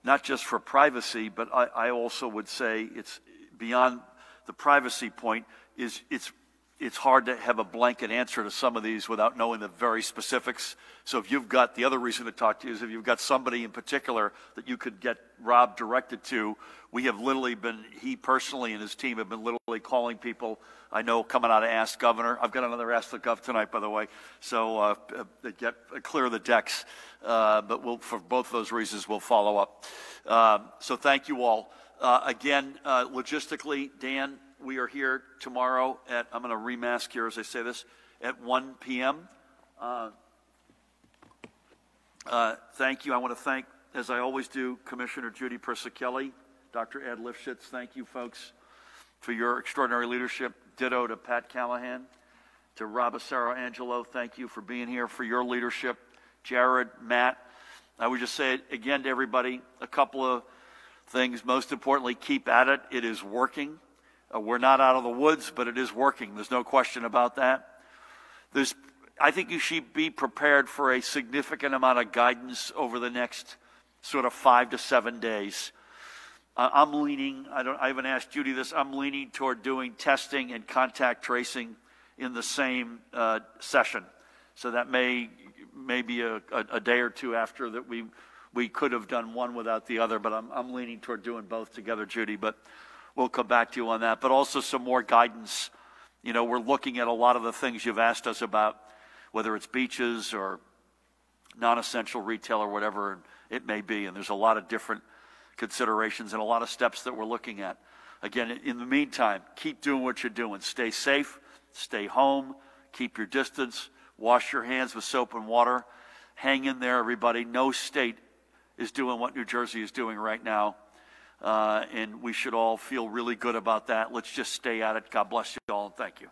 Speaker 1: not just for privacy, but I also would say it's beyond the privacy point, it's hard to have a blanket answer to some of these without knowing the very specifics. So if you've got, the other reason to talk to you is if you've got somebody in particular that you could get Rob directed to, we have literally been, he personally and his team have been literally calling people. I know coming out of Ask Governor. I've got another Ask the Gov tonight, by the way. So clear the decks. But for both those reasons, we'll follow up. So thank you all. Again, logistically, Dan, we are here tomorrow at, I'm going to remask here as I say this, at 1 p.m. Thank you. I want to thank, as I always do, Commissioner Judy Persicelli, Dr. Ed Lifshitz. Thank you, folks, for your extraordinary leadership. Ditto to Pat Callahan. To Rob Asaro-Angelo, thank you for being here, for your leadership. Jared, Matt, I would just say again to everybody, a couple of things. Most importantly, keep at it. It is working. We're not out of the woods, but it is working. There's no question about that. I think you should be prepared for a significant amount of guidance over the next sort of 5 to 7 days. I'm leaning, I haven't asked Judy this, I'm leaning toward doing testing and contact tracing in the same session. So that may be a day or two after that we could have done one without the other, but I'm leaning toward doing both together, Judy. But we'll come back to you on that. But also some more guidance. You know, we're looking at a lot of the things you've asked us about, whether it's beaches or non-essential retail or whatever it may be. And there's a lot of different considerations and a lot of steps that we're looking at. Again, in the meantime, keep doing what you're doing. Stay safe, stay home, keep your distance, wash your hands with soap and water. Hang in there, everybody. No state is doing what New Jersey is doing right now. And we should all feel really good about that. Let's just stay at it. God bless you all, and thank you.